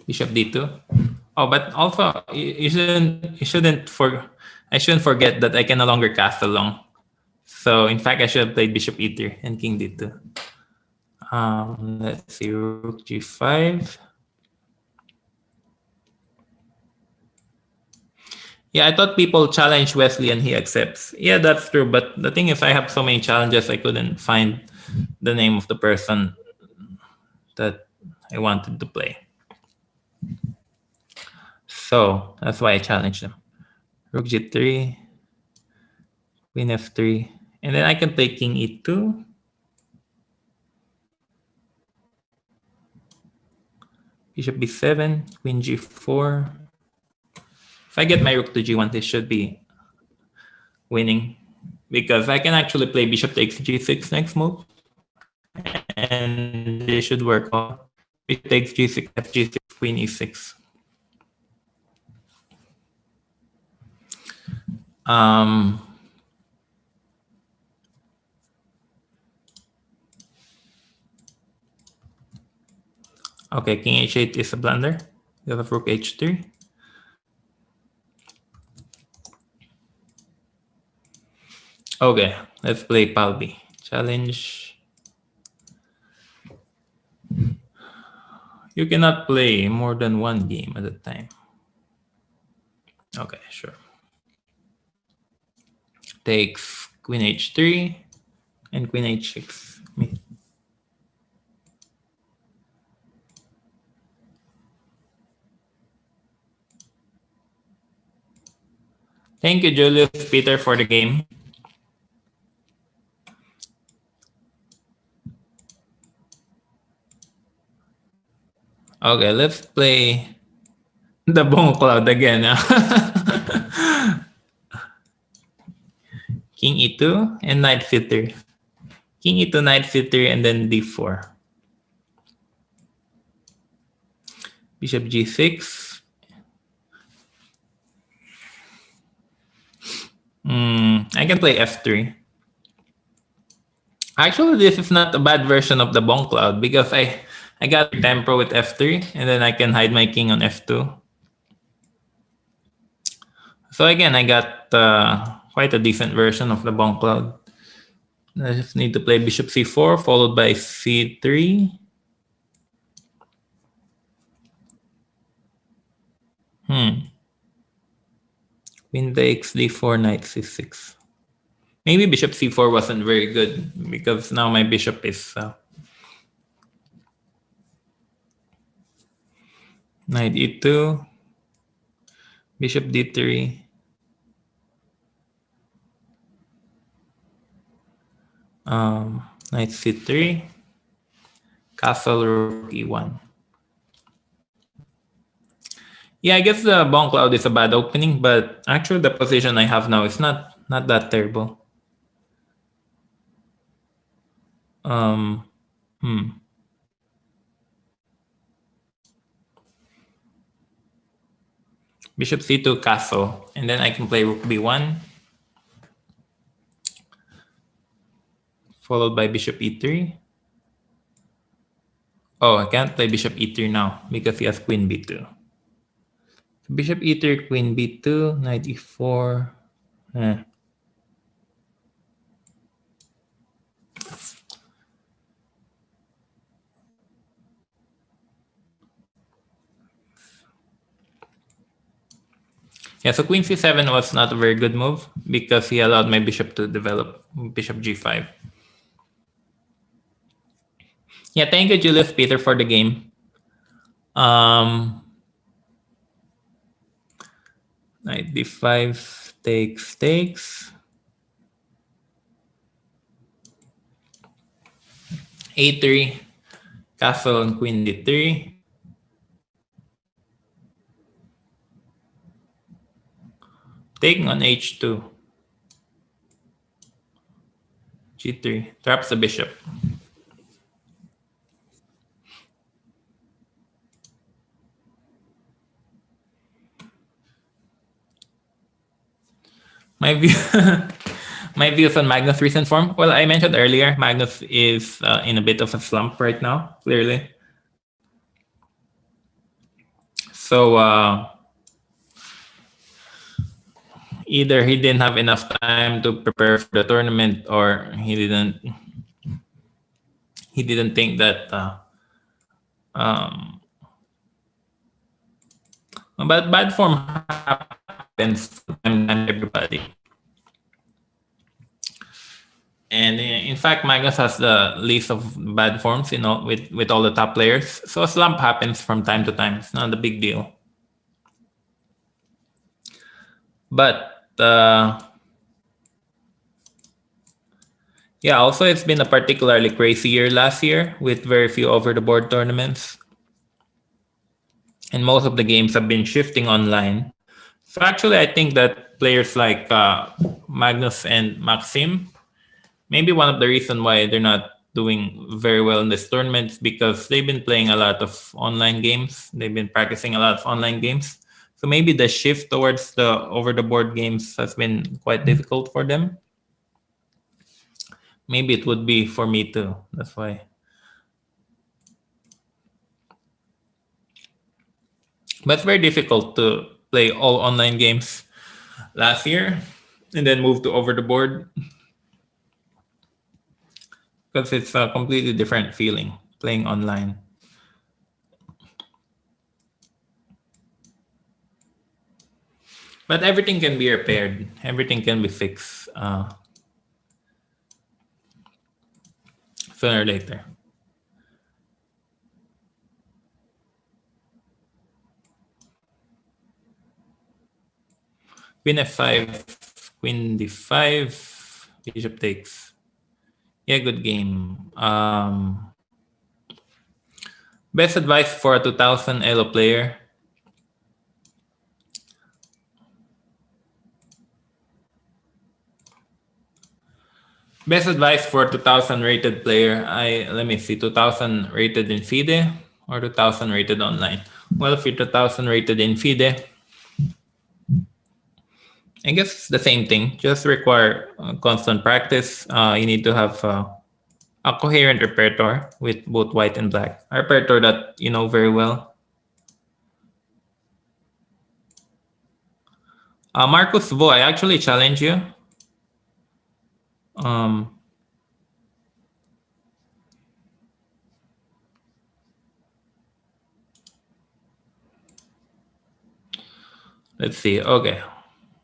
bishop d2. Oh, but also I shouldn't forget that I can no longer castle long. So in fact, I should have played bishop e3 and king d2. Let's see, rook g5. Yeah, I thought people challenge Wesley and he accepts. Yeah, that's true. But the thing is, I have so many challenges, I couldn't find the name of the person that I wanted to play. So that's why I challenged them. Rook g3, queen f3, and then I can play king e2. Bishop b7, queen g4. If I get my rook to g1, this should be winning because I can actually play bishop takes g6 next move, and this should work. Bishop takes g6, fg6, queen e6. Okay, king h8 is a blunder. You have rook h3. Okay, let's play Palby. Challenge. You cannot play more than one game at a time. Okay, sure. Takes queen h3 and queen h6. Thank you, Julius Peter, for the game. Okay, let's play the bonk cloud again. King e2 and knight c3. King e2, knight c3, and then d4. Bishop g6. I can play f3. Actually, this is not a bad version of the Bonk Cloud because I got tempo with f3 and then I can hide my king on f2. So again, I got quite a decent version of the Bonk Cloud. I just need to play bishop c4 followed by c3. Queen takes d4, knight c6. Maybe bishop c4 wasn't very good because now my bishop is knight e2, bishop d3, knight c3, castle rook e1. Yeah, I guess the Bonk Cloud is a bad opening, but actually the position I have now is not that terrible. Bishop c2, castle, and then I can play rook b1, followed by bishop e3. Oh, I can't play bishop e3 now because he has queen b2. Bishop e3, queen b2, knight e4. Yeah, so queen c7 was not a very good move because he allowed my bishop to develop bishop g5. Yeah, thank you, Julius Peter, for the game. Knight d5 takes. a3, castle and queen d3. Taking on h2. g3, traps the bishop. My view, my views on Magnus' recent form. Well, I mentioned earlier, Magnus is in a bit of a slump right now, clearly. So either he didn't have enough time to prepare for the tournament, or he didn't think that. But bad form happens from time to everybody. And in fact, Magnus has the least of bad forms, with all the top players. So a slump happens from time to time. It's not a big deal. But yeah, also it's been a particularly crazy year last year with very few over-the-board tournaments. And most of the games have been shifting online. So actually, I think that players like Magnus and Maxim, maybe one of the reasons why they're not doing very well in this tournament is because they've been playing a lot of online games. They've been practicing a lot of online games. So maybe the shift towards the over-the-board games has been quite difficult for them. Maybe it would be for me too. That's why. But it's very difficult to play all online games last year and then move to over-the-board, because it's a completely different feeling playing online. But everything can be repaired. Everything can be fixed sooner or later. Queen f5, queen d5, bishop takes. Yeah, good game. Best advice for a 2000 Elo player. Best advice for 2000 rated player. Let me see, 2000 rated in FIDE or 2000 rated online. Well, if you're 2000 rated in FIDE, I guess it's the same thing. Just require constant practice. You need to have a coherent repertoire with both white and black. A repertoire that you know very well. Marcus Vo, I actually challenge you. Let's see. Okay.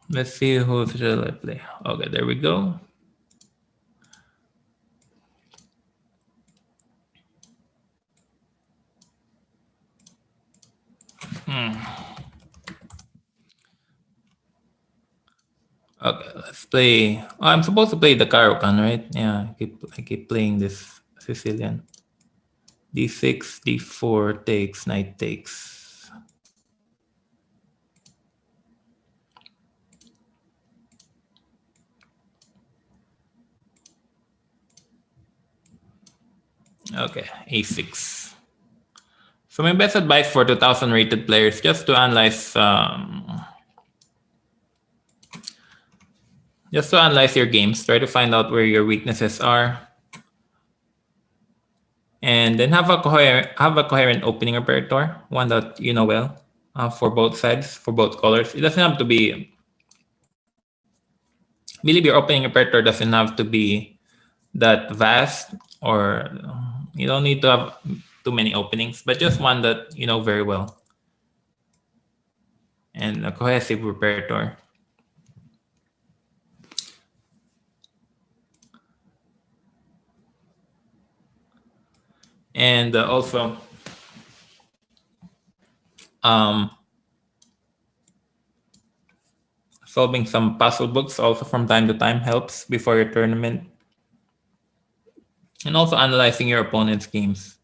Let's see who should I play. Okay, there we go. Okay, let's play. Oh, I'm supposed to play the Karokan, right? Yeah, I keep playing this Sicilian. D6, D4 takes, knight takes. Okay, A6. So my best advice for 2000 rated players, just to analyze your games. Try to find out where your weaknesses are, and then have a coherent opening repertoire, one that you know well, for both sides, for both colors. It doesn't have to be. Believe your opening repertoire doesn't have to be that vast, or you don't need to have too many openings, but just one that you know very well, and a cohesive repertoire. And also, solving some puzzle books also from time to time helps before your tournament. And also analyzing your opponent's games.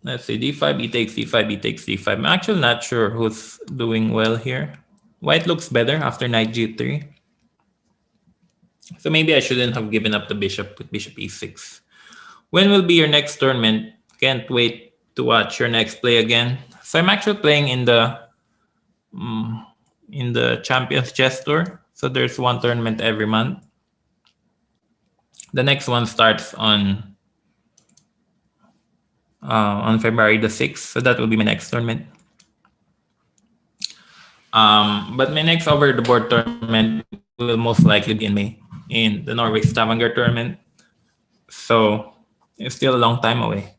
Let's see, d5, e takes d5, e takes d5. I'm actually not sure who's doing well here. White looks better after knight g3. So maybe I shouldn't have given up the bishop with bishop e6. When will be your next tournament? Can't wait to watch your next play again. So I'm actually playing in the Champions Chess Tour. So there's one tournament every month. The next one starts on February the 6th. So that will be my next tournament. But my next over the board tournament will most likely be in May in the Norway Stavanger tournament. So it's still a long time away.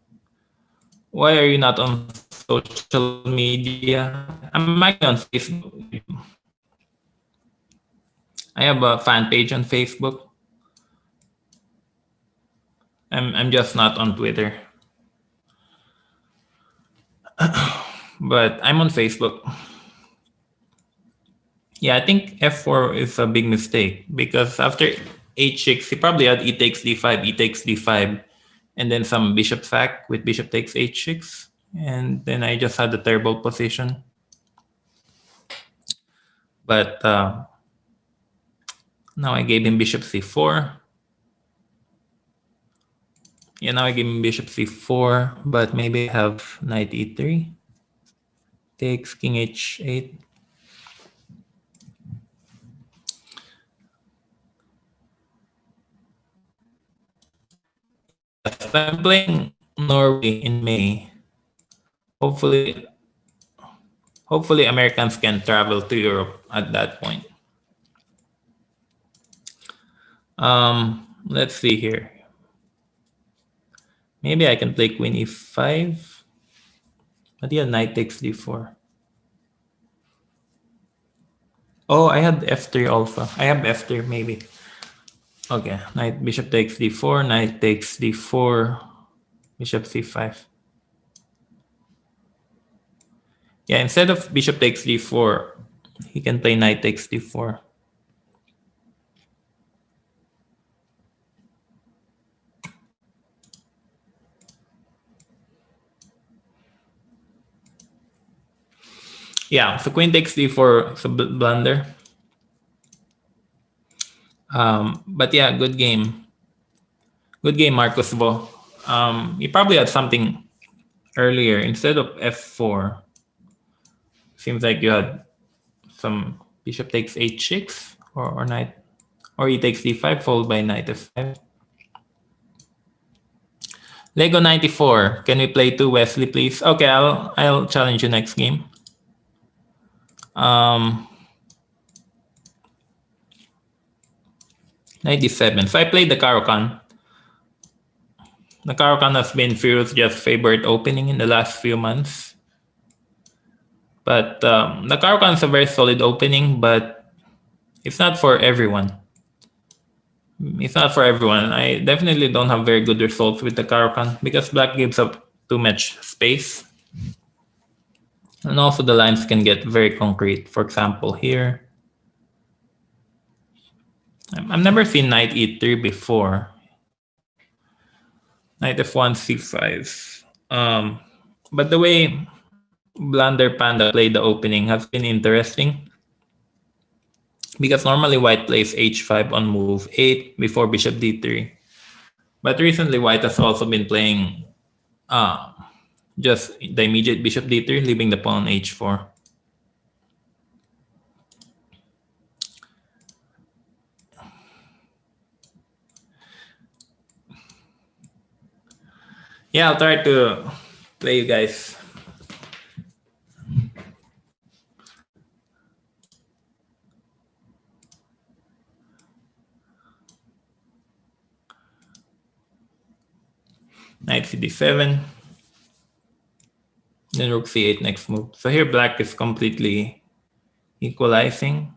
Why are you not on social media? I'm actually on Facebook. I have a fan page on Facebook. I'm just not on Twitter. But I'm on Facebook. Yeah, I think f4 is a big mistake because after h6, he probably had e takes d5, e takes d5, and then some bishop sack with bishop takes h6. And then I just had a terrible position. But now I gave him bishop c4. Yeah, now I gave him bishop c4, but maybe I have knight e3. Takes king h8. Yes, I'm playing Norway in May. Hopefully Americans can travel to Europe at that point. Let's see here. Maybe I can play queen e5. But yeah, knight takes d4. Oh, I had f3 also. I have f3 maybe. Okay, knight bishop takes d4, knight takes d4, bishop c5. Yeah, instead of bishop takes d4, he can play knight takes d4. Yeah, so queen takes d4, so blunder. But yeah, good game. Good game, Marcos Bo. You probably had something earlier. Instead of f4, seems like you had some bishop takes h6 or knight, or he takes d5 followed by knight f5. Lego 94, can we play two, Wesley, please? Okay, I'll challenge you next game. 97. So I played the Caro-Kann. The Caro-Kann has been Firouz's just favorite opening in the last few months. But the Caro-Kann is a very solid opening, but it's not for everyone. It's not for everyone. I definitely don't have very good results with the Caro-Kann because black gives up too much space. And also the lines can get very concrete. For example, here. I've never seen knight e3 before. Knight f1, c5. But the way Blunder Panda played the opening has been interesting. Because normally white plays h5 on move 8 before bishop d3. But recently white has also been playing just the immediate bishop d3, leaving the pawn on h4. Yeah, I'll try to play you guys. Knight cd7. Then rook c8 next move. So here black is completely equalizing.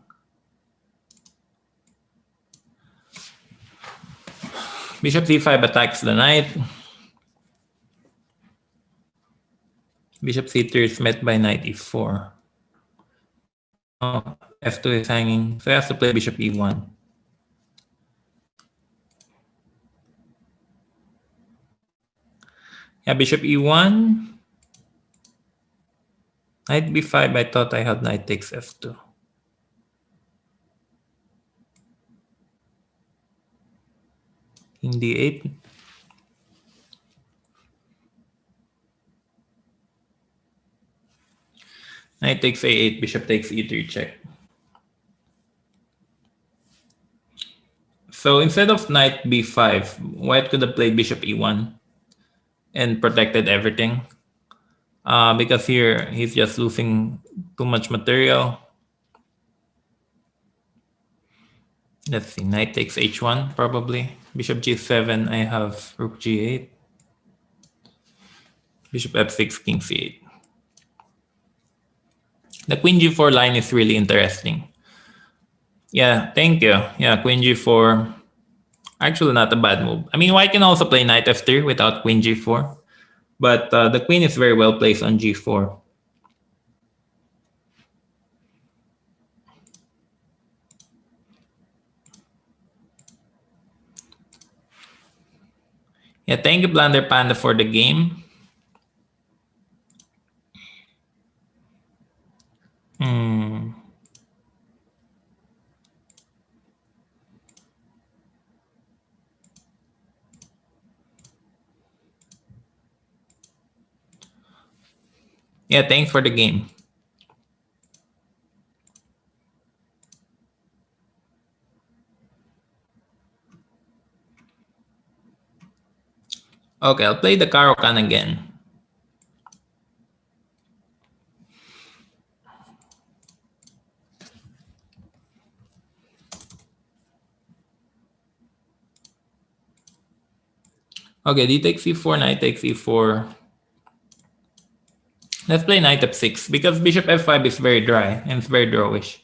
Bishop c5 attacks the knight. Bishop c3 is met by knight e4. Now f2 is hanging, so he has to play bishop e1. Yeah, bishop e1. Knight b5, I thought I had knight takes f2. King d8. Knight takes a8, bishop takes e3 check. So instead of knight b5, white could have played bishop e1 and protected everything. Because here he's just losing too much material. Let's see, knight takes h1 probably. Bishop g7, I have rook g8. Bishop f6, king c8. The queen g4 line is really interesting. Yeah, thank you. Yeah, queen g4. Actually, not a bad move. I mean, white can also play knight f3 without queen g4. But the queen is very well placed on g4. Yeah, thank you, Blunder Panda, for the game. Yeah, thanks for the game. Okay, I'll play the Caro-Kann again. Okay, d takes e4, knight takes e4. Let's play knight f6 because bishop f5 is very dry and it's very drawish.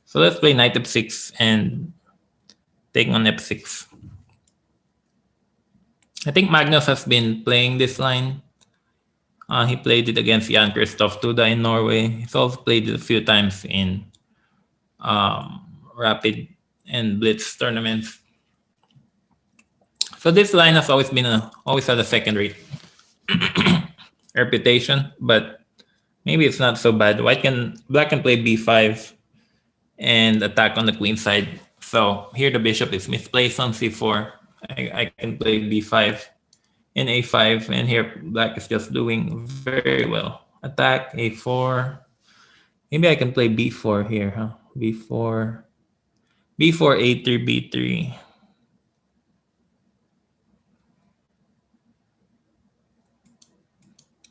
So let's play knight f6 and take on f6. I think Magnus has been playing this line. He played it against Jan Christoph Tuda in Norway. He's also played it a few times in Rapid and Blitz tournaments. So this line has always been always had a second-rate reputation, but Maybe it's not so bad. Black can play b5 and attack on the queen side. So here the bishop is misplaced on c4. I can play b5 and a5, and here black is just doing very well. Attack a4. Maybe I can play b4 here, huh? b4, b4, a3, b3.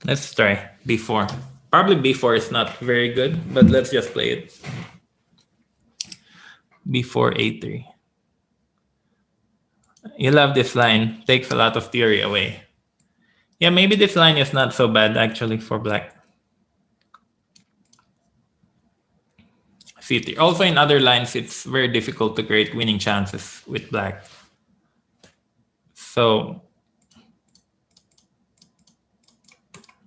Let's try b4. Probably b4 is not very good, but let's just play it. b4, a3. You love this line. Takes a lot of theory away. Yeah, maybe this line is not so bad actually for black. c3. Also in other lines, it's very difficult to create winning chances with black. So,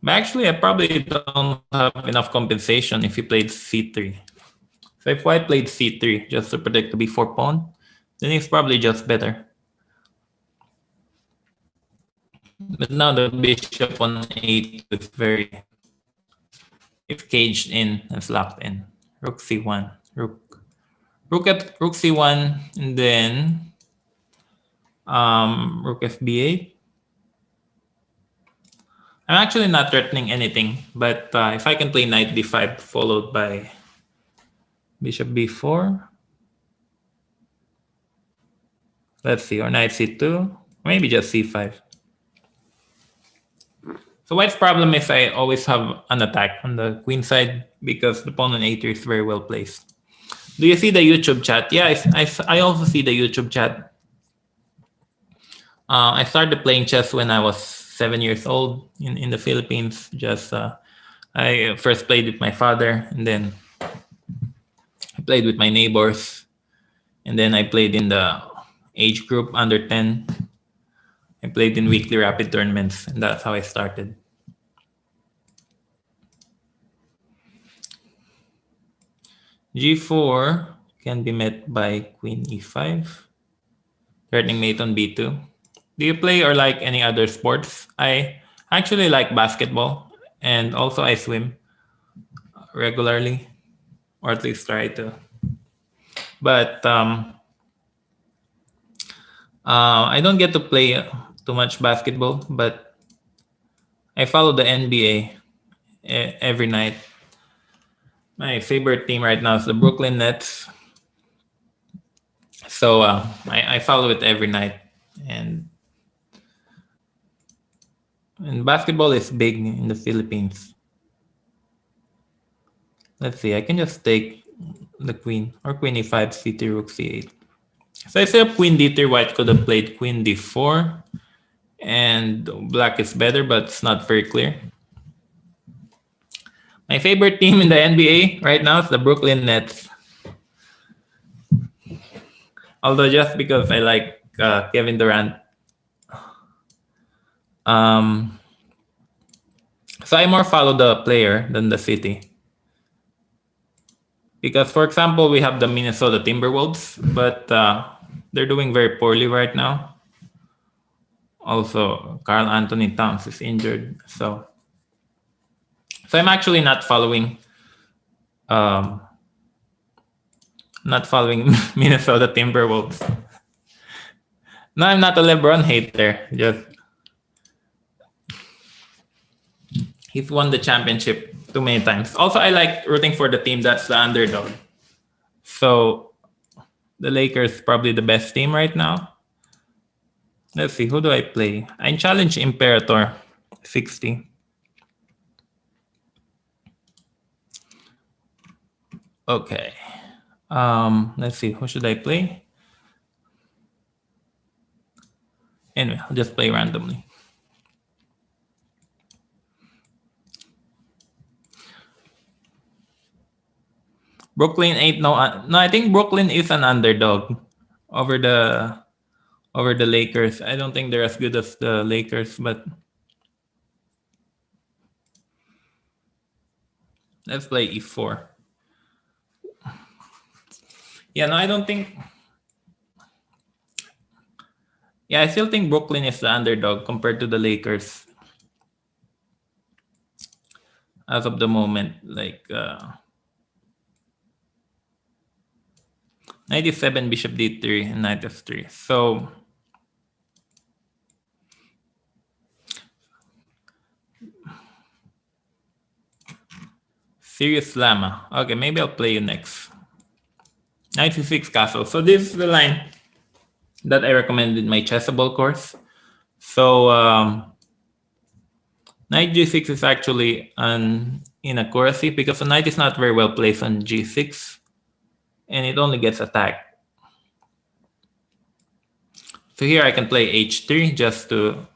but actually I probably don't have enough compensation if he played c3. So if white played c3 just to protect the b4 pawn, then it's probably just better. But now the bishop on a2 is caged in, it's locked in. Rook c1, rook c1, and then rook fb8. I'm actually not threatening anything, but if I can play knight d5 followed by bishop b4, let's see, or knight c2, maybe just c5. So white's problem is I always have an attack on the queen side because the pawn on a3 is very well placed. Do you see the YouTube chat? Yeah, I also see the YouTube chat. I started playing chess when I was 7 years old in the Philippines. Just I first played with my father, and then I played with my neighbors, and then I played in the age group under 10. I played in weekly rapid tournaments, and that's how I started. G4 can be met by queen e5, threatening mate on b2. Do you play or like any other sports? I actually like basketball, and also I swim regularly, or at least try to. But I don't get to play too much basketball, but I follow the NBA every night. My favorite team right now is the Brooklyn Nets. So I follow it every night. And basketball is big in the Philippines. Let's see, I can just take the queen, or queen e5, c3, rook c8. So instead of queen d3, white could have played queen d4. And black is better, but it's not very clear. My favorite team in the NBA right now is the Brooklyn Nets. Although just because I like Kevin Durant. So I more follow the player than the city. Because, for example, we have the Minnesota Timberwolves, but they're doing very poorly right now. Also, Karl Anthony Towns is injured. So I'm actually not following Minnesota Timberwolves. No, I'm not a LeBron hater. Just he's won the championship too many times. Also, I like rooting for the team that's the underdog. So the Lakers probably the best team right now. Let's see, who do I play? I challenge Imperator 60. Okay. Let's see, who should I play? Anyway, I'll just play randomly. Brooklyn 8, no, I think Brooklyn is an underdog over the Lakers. I don't think they're as good as the Lakers, but let's play e4. Yeah, no, I don't think. Yeah, I still think Brooklyn is the underdog compared to the Lakers. as of the moment, like 97 bishop d3 and knight f3. So serious llama. Okay, maybe I'll play you next. Knight c6 castle. So this is the line that I recommended in my chessable course. So knight g6 is actually an inaccuracy because the knight is not very well placed on g6 and it only gets attacked. So here I can play h3 just to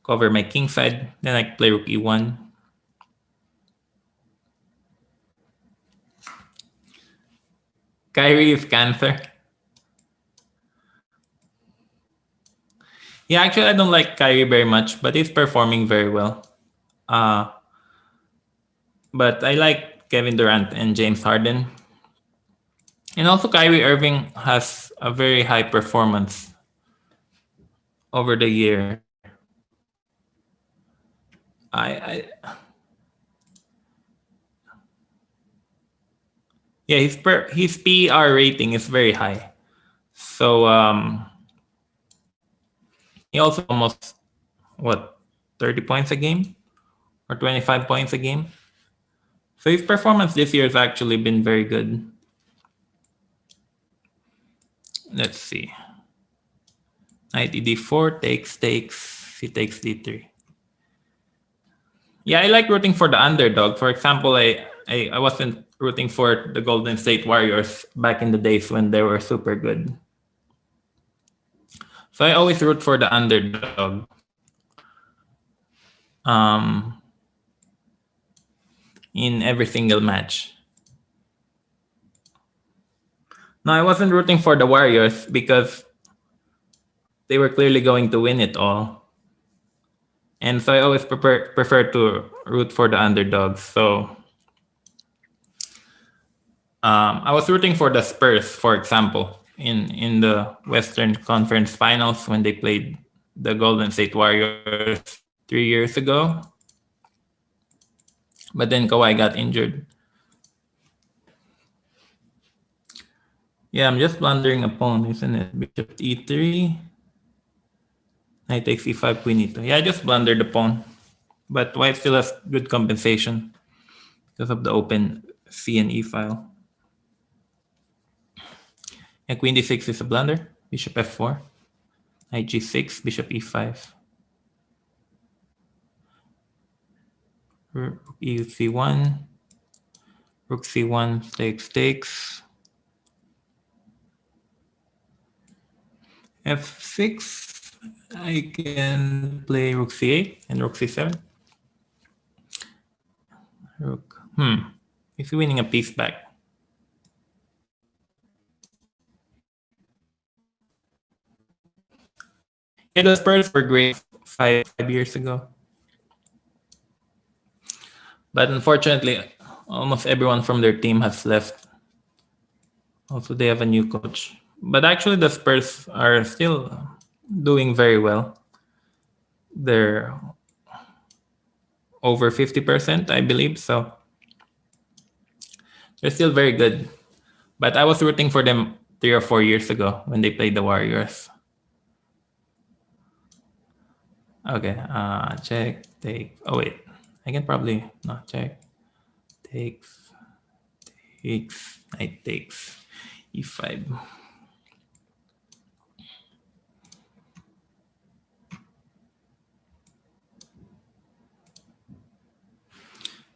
cover my king side. Then I can play rook e1. Kyrie is Cancer. Yeah, actually, I don't like Kyrie very much, but he's performing very well. But I like Kevin Durant and James Harden. And also Kyrie Irving has a very high performance over the year. Yeah, his PER rating is very high. So he also almost 30 points a game or 25 points a game. So his performance this year has actually been very good. Let's see. Knight d4 takes, he takes d3. Yeah, I like rooting for the underdog. For example, I wasn't rooting for the Golden State Warriors back in the days when they were super good. So I always root for the underdog. In every single match. No, I wasn't rooting for the Warriors because they were clearly going to win it all. And so I always prefer to root for the underdogs. So I was rooting for the Spurs, for example, in the Western Conference Finals when they played the Golden State Warriors 3 years ago. But then Kawhi got injured. Yeah, I'm just blundering a pawn, isn't it? Bishop e3. Knight takes e5, queen e2. Yeah, I just blundered the pawn. But white still has good compensation because of the open C and E file. And queen d6 is a blunder. Bishop f4. Knight g6, bishop e5. Rook e c1. Rook c1 takes. f6. I can play rook c8 and rook c7. Rook. He's winning a piece back. Yeah, the Spurs were great 5 years ago. But unfortunately, almost everyone from their team has left. Also, they have a new coach. But actually, the Spurs are still doing very well. They're over 50%, I believe. So they're still very good. But I was rooting for them 3 or 4 years ago when they played the Warriors. Okay, check, take. Oh, wait. I can probably not check. Takes, knight takes, e5.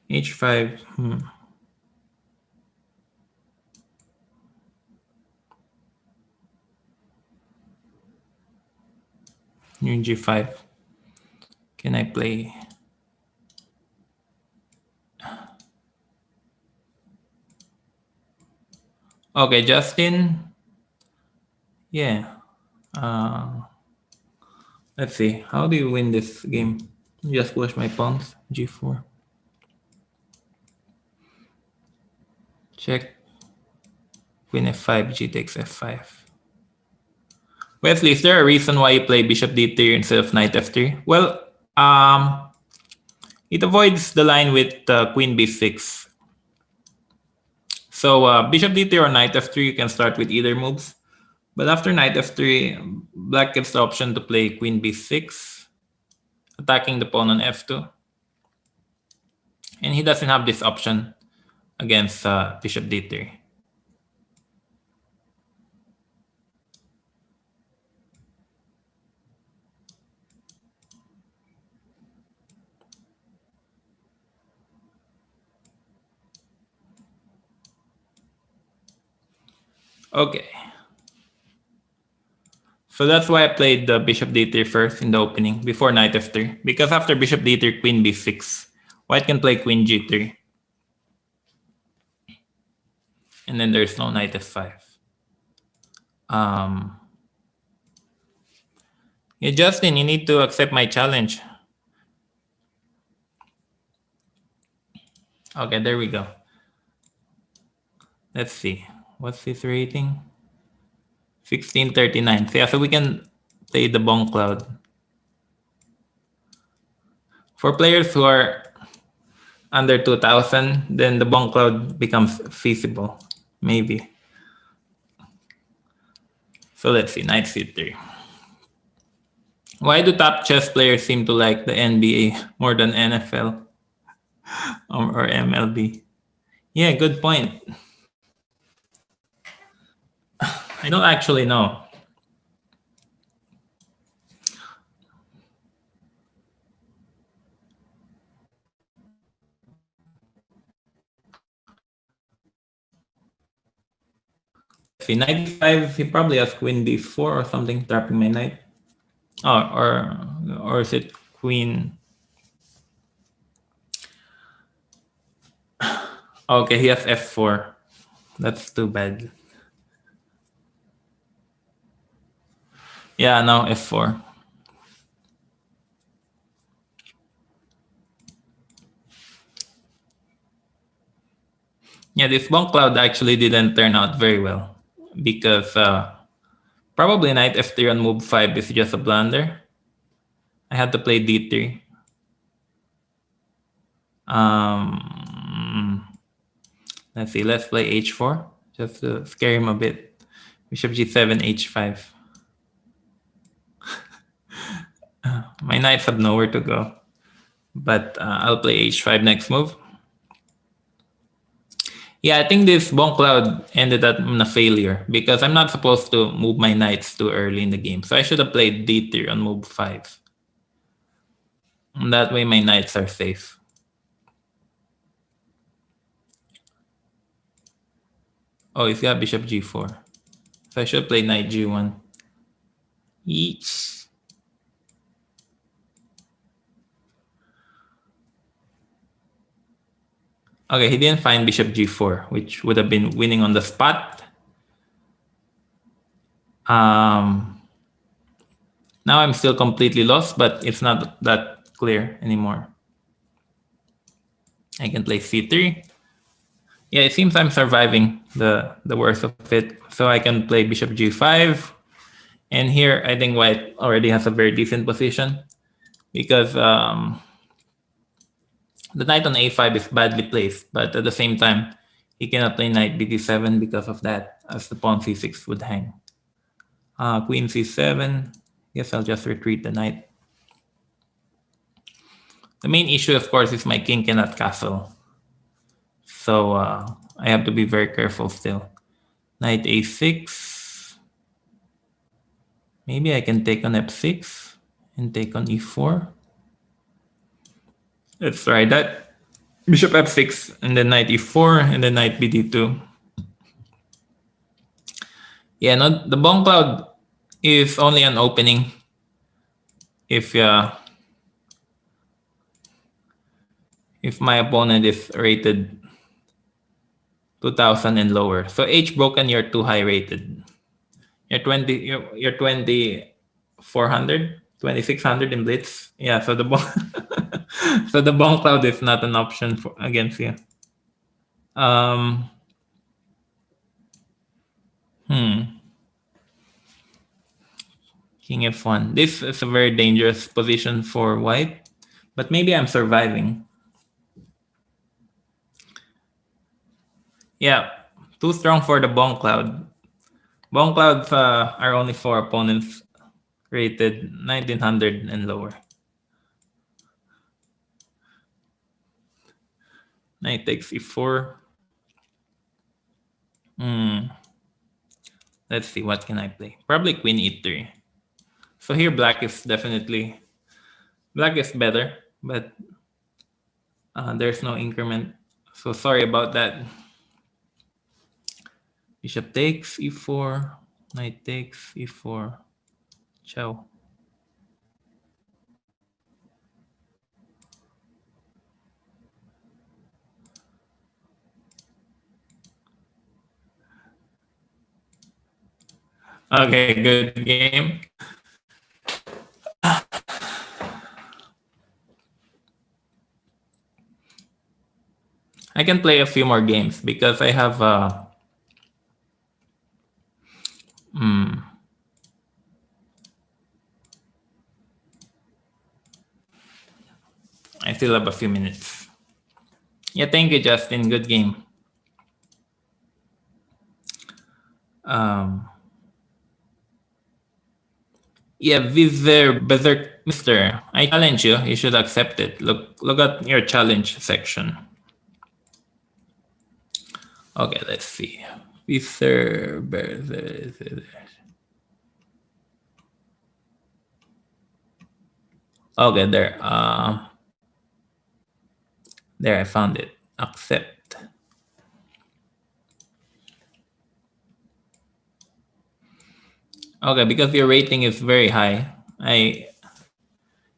h5. g5. Can I play? Okay, Justin. Yeah. Let's see. How do you win this game? Just push my pawns. G4. Check. Queen f5. G takes f5. Wesley, is there a reason why you play bishop d3 instead of knight f3? Well, It avoids the line with queen b6. So bishop d3 or knight f3, you can start with either moves. But after knight f3, black gets the option to play queen b6, attacking the pawn on f2. And he doesn't have this option against bishop d3. Okay. So that's why I played the bishop d3 first in the opening before knight f3. Because after bishop d3, queen b6, white can play queen g3. And then there's no knight f5. Yeah, Justin, you need to accept my challenge. Okay, there we go. Let's see. What's his rating? 1639. So yeah, so we can play the Bong Cloud. For players who are under 2000, then the Bong Cloud becomes feasible. Maybe. So let's see, knight c3. Why do top chess players seem to like the NBA more than NFL or MLB? Yeah, good point. I don't actually know. Let's see, knight e5, he probably has queen d4 or something, trapping my knight. Oh, or is it queen? Okay, he has f4. That's too bad. Yeah, no, f4. Yeah, this Bong Cloud actually didn't turn out very well because probably knight f3 on move 5 is just a blunder. I had to play d3. Let's see, let's play h4 just to scare him a bit. Bishop g7, h5. My knights have nowhere to go, but I'll play h5 next move. Yeah, I think this Bong Cloud ended up in a failure because I'm not supposed to move my knights too early in the game. So I should have played d3 on move 5. And that way my knights are safe. Oh, he's got bishop g4. So I should play knight g1. Each. Okay, he didn't find bishop g4, which would have been winning on the spot. Now I'm still completely lost, but it's not that clear anymore. I can play c3. Yeah, it seems I'm surviving the worst of it. So I can play bishop g5. And here, I think white already has a very decent position because the knight on a5 is badly placed. But at the same time, he cannot play knight bd7 because of that, as the pawn c6 would hang. Queen c7. Yes, I'll just retreat the knight. The main issue, of course, is my king cannot castle. So I have to be very careful still. Knight a6. Maybe I can take on f6 and take on e4. Let's try that. Bishop f6 and then knight e4 and then knight bd2. Yeah, no, the Bong Cloud is only an opening if my opponent is rated 2000 and lower. So H broken, you're too high rated. You're 2400, 2600 in Blitz. Yeah, so the so the Bong Cloud is not an option for against you. King f1. This is a very dangerous position for white But maybe I'm surviving. Yeah, too strong for the Bong Cloud. Bong Clouds are only for opponents rated 1900 and lower. Knight takes e4. Let's see, what can I play? Probably queen e3. So here black is better, but there's no increment. So sorry about that. Bishop takes e4. Knight takes e4. Ciao. Okay, good game. I can play a few more games because I have I still have a few minutes. Yeah, thank you, Justin. Good game. Yeah, Mister, I challenge you. You should accept it. Look at your challenge section. Okay, let's see. Mister. Okay, there. There, I found it. Accept. Okay, because your rating is very high, I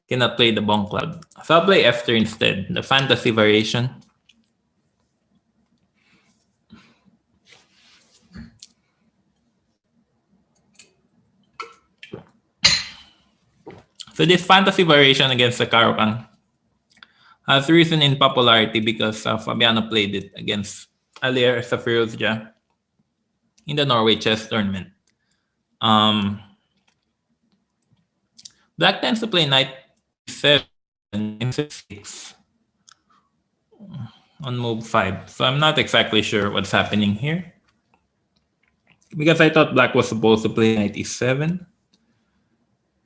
cannot play the Bong Cloud. So I'll play F3 instead, the fantasy variation. So this fantasy variation against the Caro-Kann has risen in popularity because Fabiano played it against Alier Safiruzja in the Norway chess tournament. Black tends to play knight 7 and 6 on move 5. So I'm not exactly sure what's happening here. Because I thought black was supposed to play knight e7.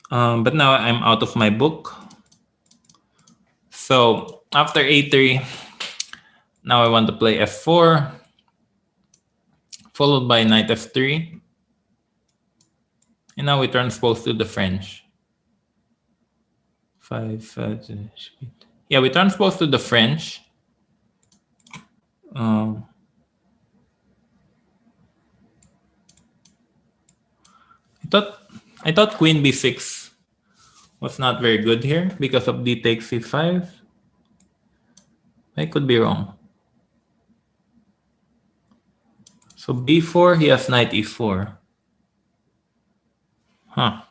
But now I'm out of my book. So after a3, now I want to play f4, followed by knight f3. And now we transpose to the French. Yeah, we transpose to the French. I thought queen b6 was not very good here because of d takes c5. I could be wrong. So b4, he has knight e4. Huh.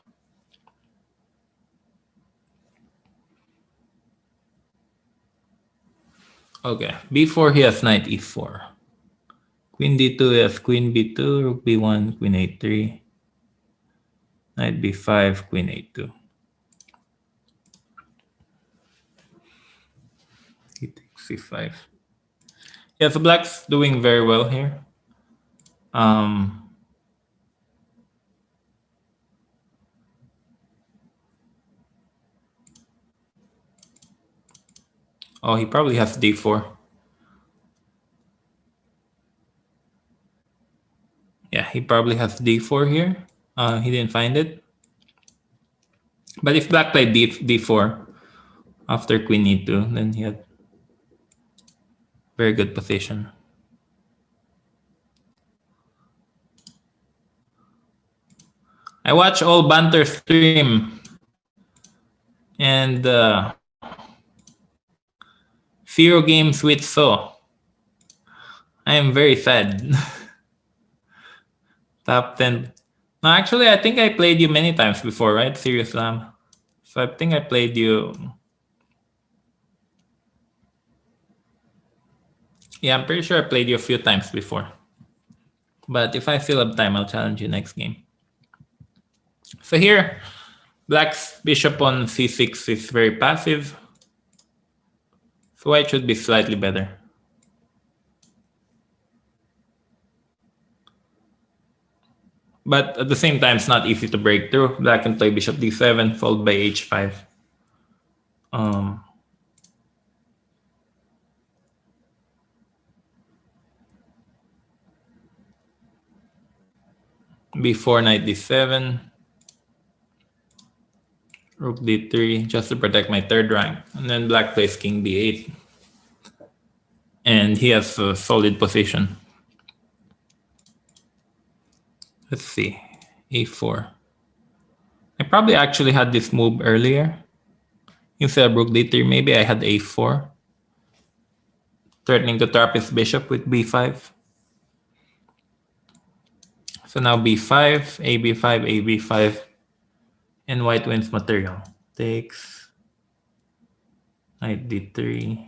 Okay, b4, he has knight e4. Queen d2, he has queen b2, rook b1, queen a3. Knight b5, queen a2. He takes c5. Yeah, so black's doing very well here. Oh, he probably has d4. Yeah, he probably has d4 here. He didn't find it. But if black played d4 after queen e2, then he had very good position. I watch all Banter stream and 0 games with So. I am very sad. Top 10. No, actually, I think I played you many times before, right? Serious Lam. So I think I played you. Yeah, I'm pretty sure I played you a few times before. But if I still have time, I'll challenge you next game. So here, black's bishop on c6 is very passive. So white should be slightly better. But at the same time, it's not easy to break through. Black can play bishop d7 followed by h5. B4, knight d7, rook d3, just to protect my third rank. And then black plays king d8. And he has a solid position. Let's see, a4. I probably actually had this move earlier. Instead of rook d3, maybe I had a4. Threatening to trap his bishop with b5. So now b5, ab5, ab5, and white wins material. Takes, knight d3.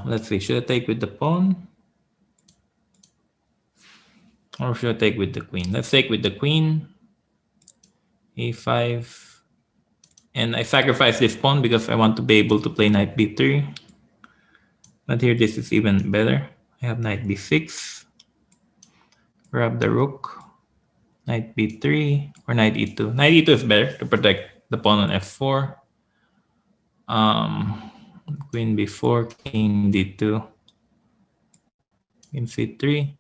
Let's see, should I take with the pawn? Or should I take with the queen? Let's take with the queen. a5. And I sacrifice this pawn because I want to be able to play knight b3. But here this is even better. I have knight b6. Grab the rook. Knight b3 or knight e2. Knight e2 is better to protect the pawn on f4. Queen b4, king d2, queen c3,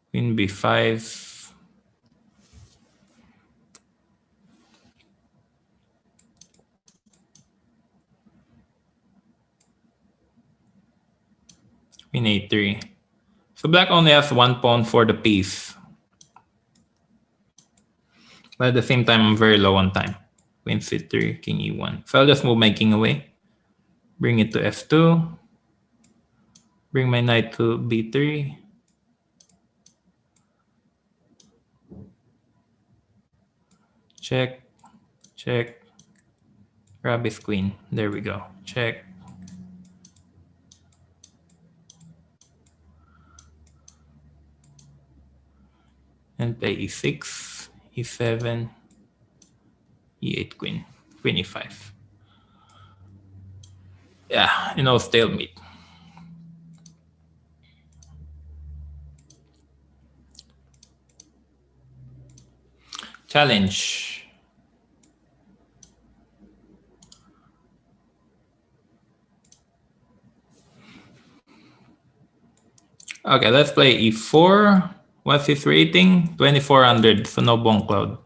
queen b5, queen a3. So black only has one pawn for the piece. But at the same time, I'm very low on time. Queen c3, king e1. So I'll just move my king away. Bring it to f2. Bring my knight to b3. Check, check. Grab his queen. There we go. Check. And play e6, e7, e8 queen, queen e5. Yeah, stalemate. Challenge. Okay, let's play e4. What's his rating? 2400, so no bone cloud.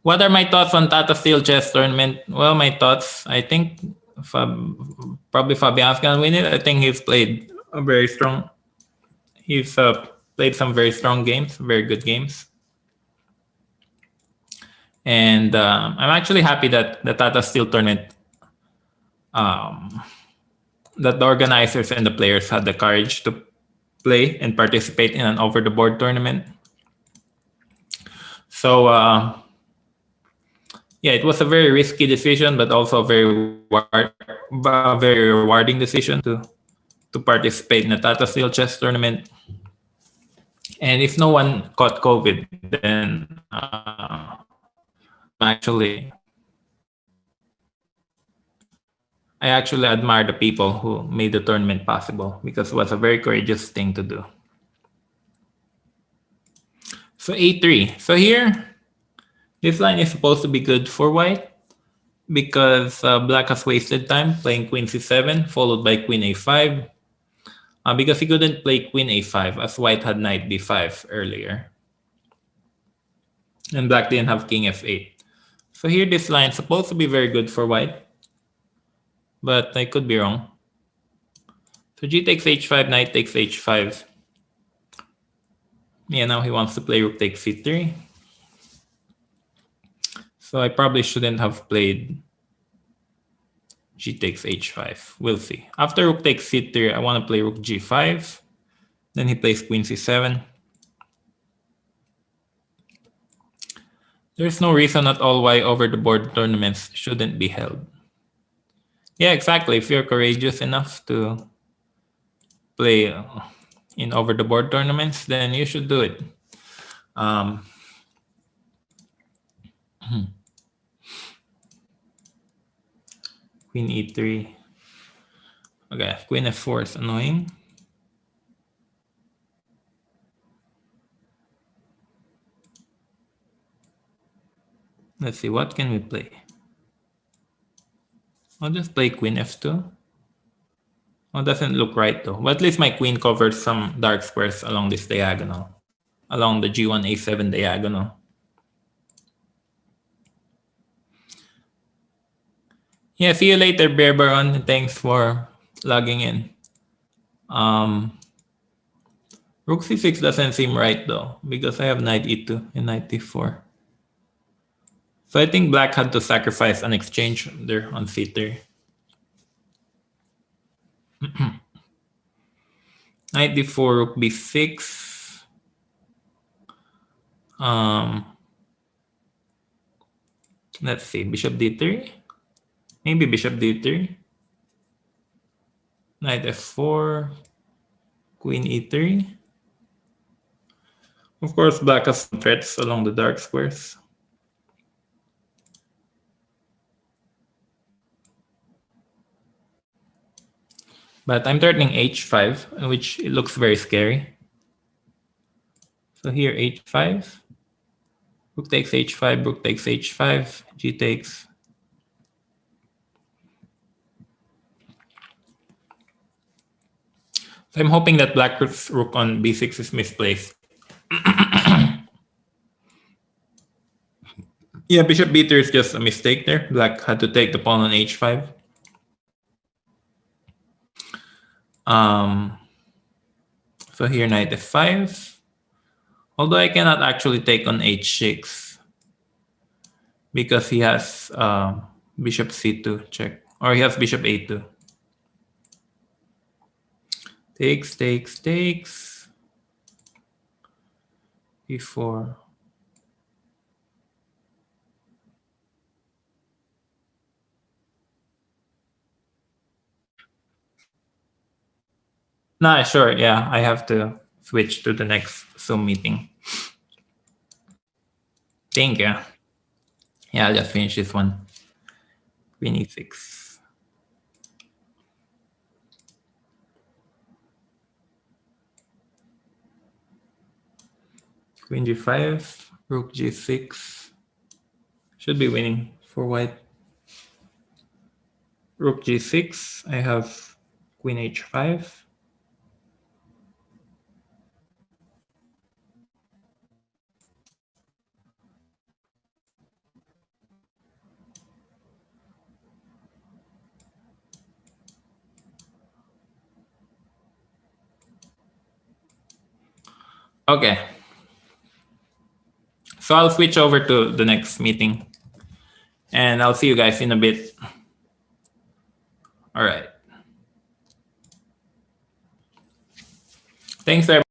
What are my thoughts on Tata Steel Chess Tournament? Well, my thoughts, I think probably Fabian's gonna win it. I think he's played a very strong. He's played some very strong games, very good games. And I'm actually happy that the Tata Steel Tournament, that the organizers and the players had the courage to play and participate in an over-the-board tournament. So, yeah, it was a very risky decision, but also a very rewarding decision to participate in the Tata Steel Chess Tournament. And if no one caught COVID, then I actually admire the people who made the tournament possible because it was a very courageous thing to do. So a3. So here, this line is supposed to be good for white because black has wasted time playing queen c7 followed by queen a5 because he couldn't play queen a5 as white had knight d5 earlier. And black didn't have king f8. So here this line is supposed to be very good for white, but I could be wrong. So g takes h5, knight takes h5. Yeah, now he wants to play rook takes c3. So I probably shouldn't have played g takes h5. We'll see. After rook takes c3, I want to play rook g5. Then he plays queen c7. There's no reason at all why over-the-board tournaments shouldn't be held. Yeah, exactly. If you're courageous enough to play in over-the-board tournaments, then you should do it. Queen e3. Okay, queen f4 is annoying. Let's see, what can we play? I'll just play queen f2. Oh, doesn't look right though. But at least my queen covers some dark squares along this diagonal. Along the g1, a7 diagonal. Yeah, see you later, Bear Baron. Thanks for logging in. Rook c6 doesn't seem right though, because I have knight e2 and knight d4. So I think black had to sacrifice an exchange there on c3. Knight d4, rook b6. Let's see, bishop d3. Maybe bishop d3. Knight f4. Queen e3. Of course, black has some threats along the dark squares. But I'm threatening h5, which it looks very scary. So here h5. Rook takes h5, rook takes h5, g takes. So I'm hoping that black's rook on b6 is misplaced. Yeah, bishop b3 is just a mistake there. Black had to take the pawn on h5. So here knight f5. Although I cannot actually take on h6 because he has bishop c2 check, or he has bishop a2. Takes, takes, takes. b4. Nah, sure, yeah, I have to switch to the next Zoom meeting. Thank you. Yeah, I'll just finish this one. Queen e6. Queen g5, rook g6. Should be winning for white. Rook g6. I have queen h5. Okay. So I'll switch over to the next meeting. And I'll see you guys in a bit. All right. Thanks, everyone.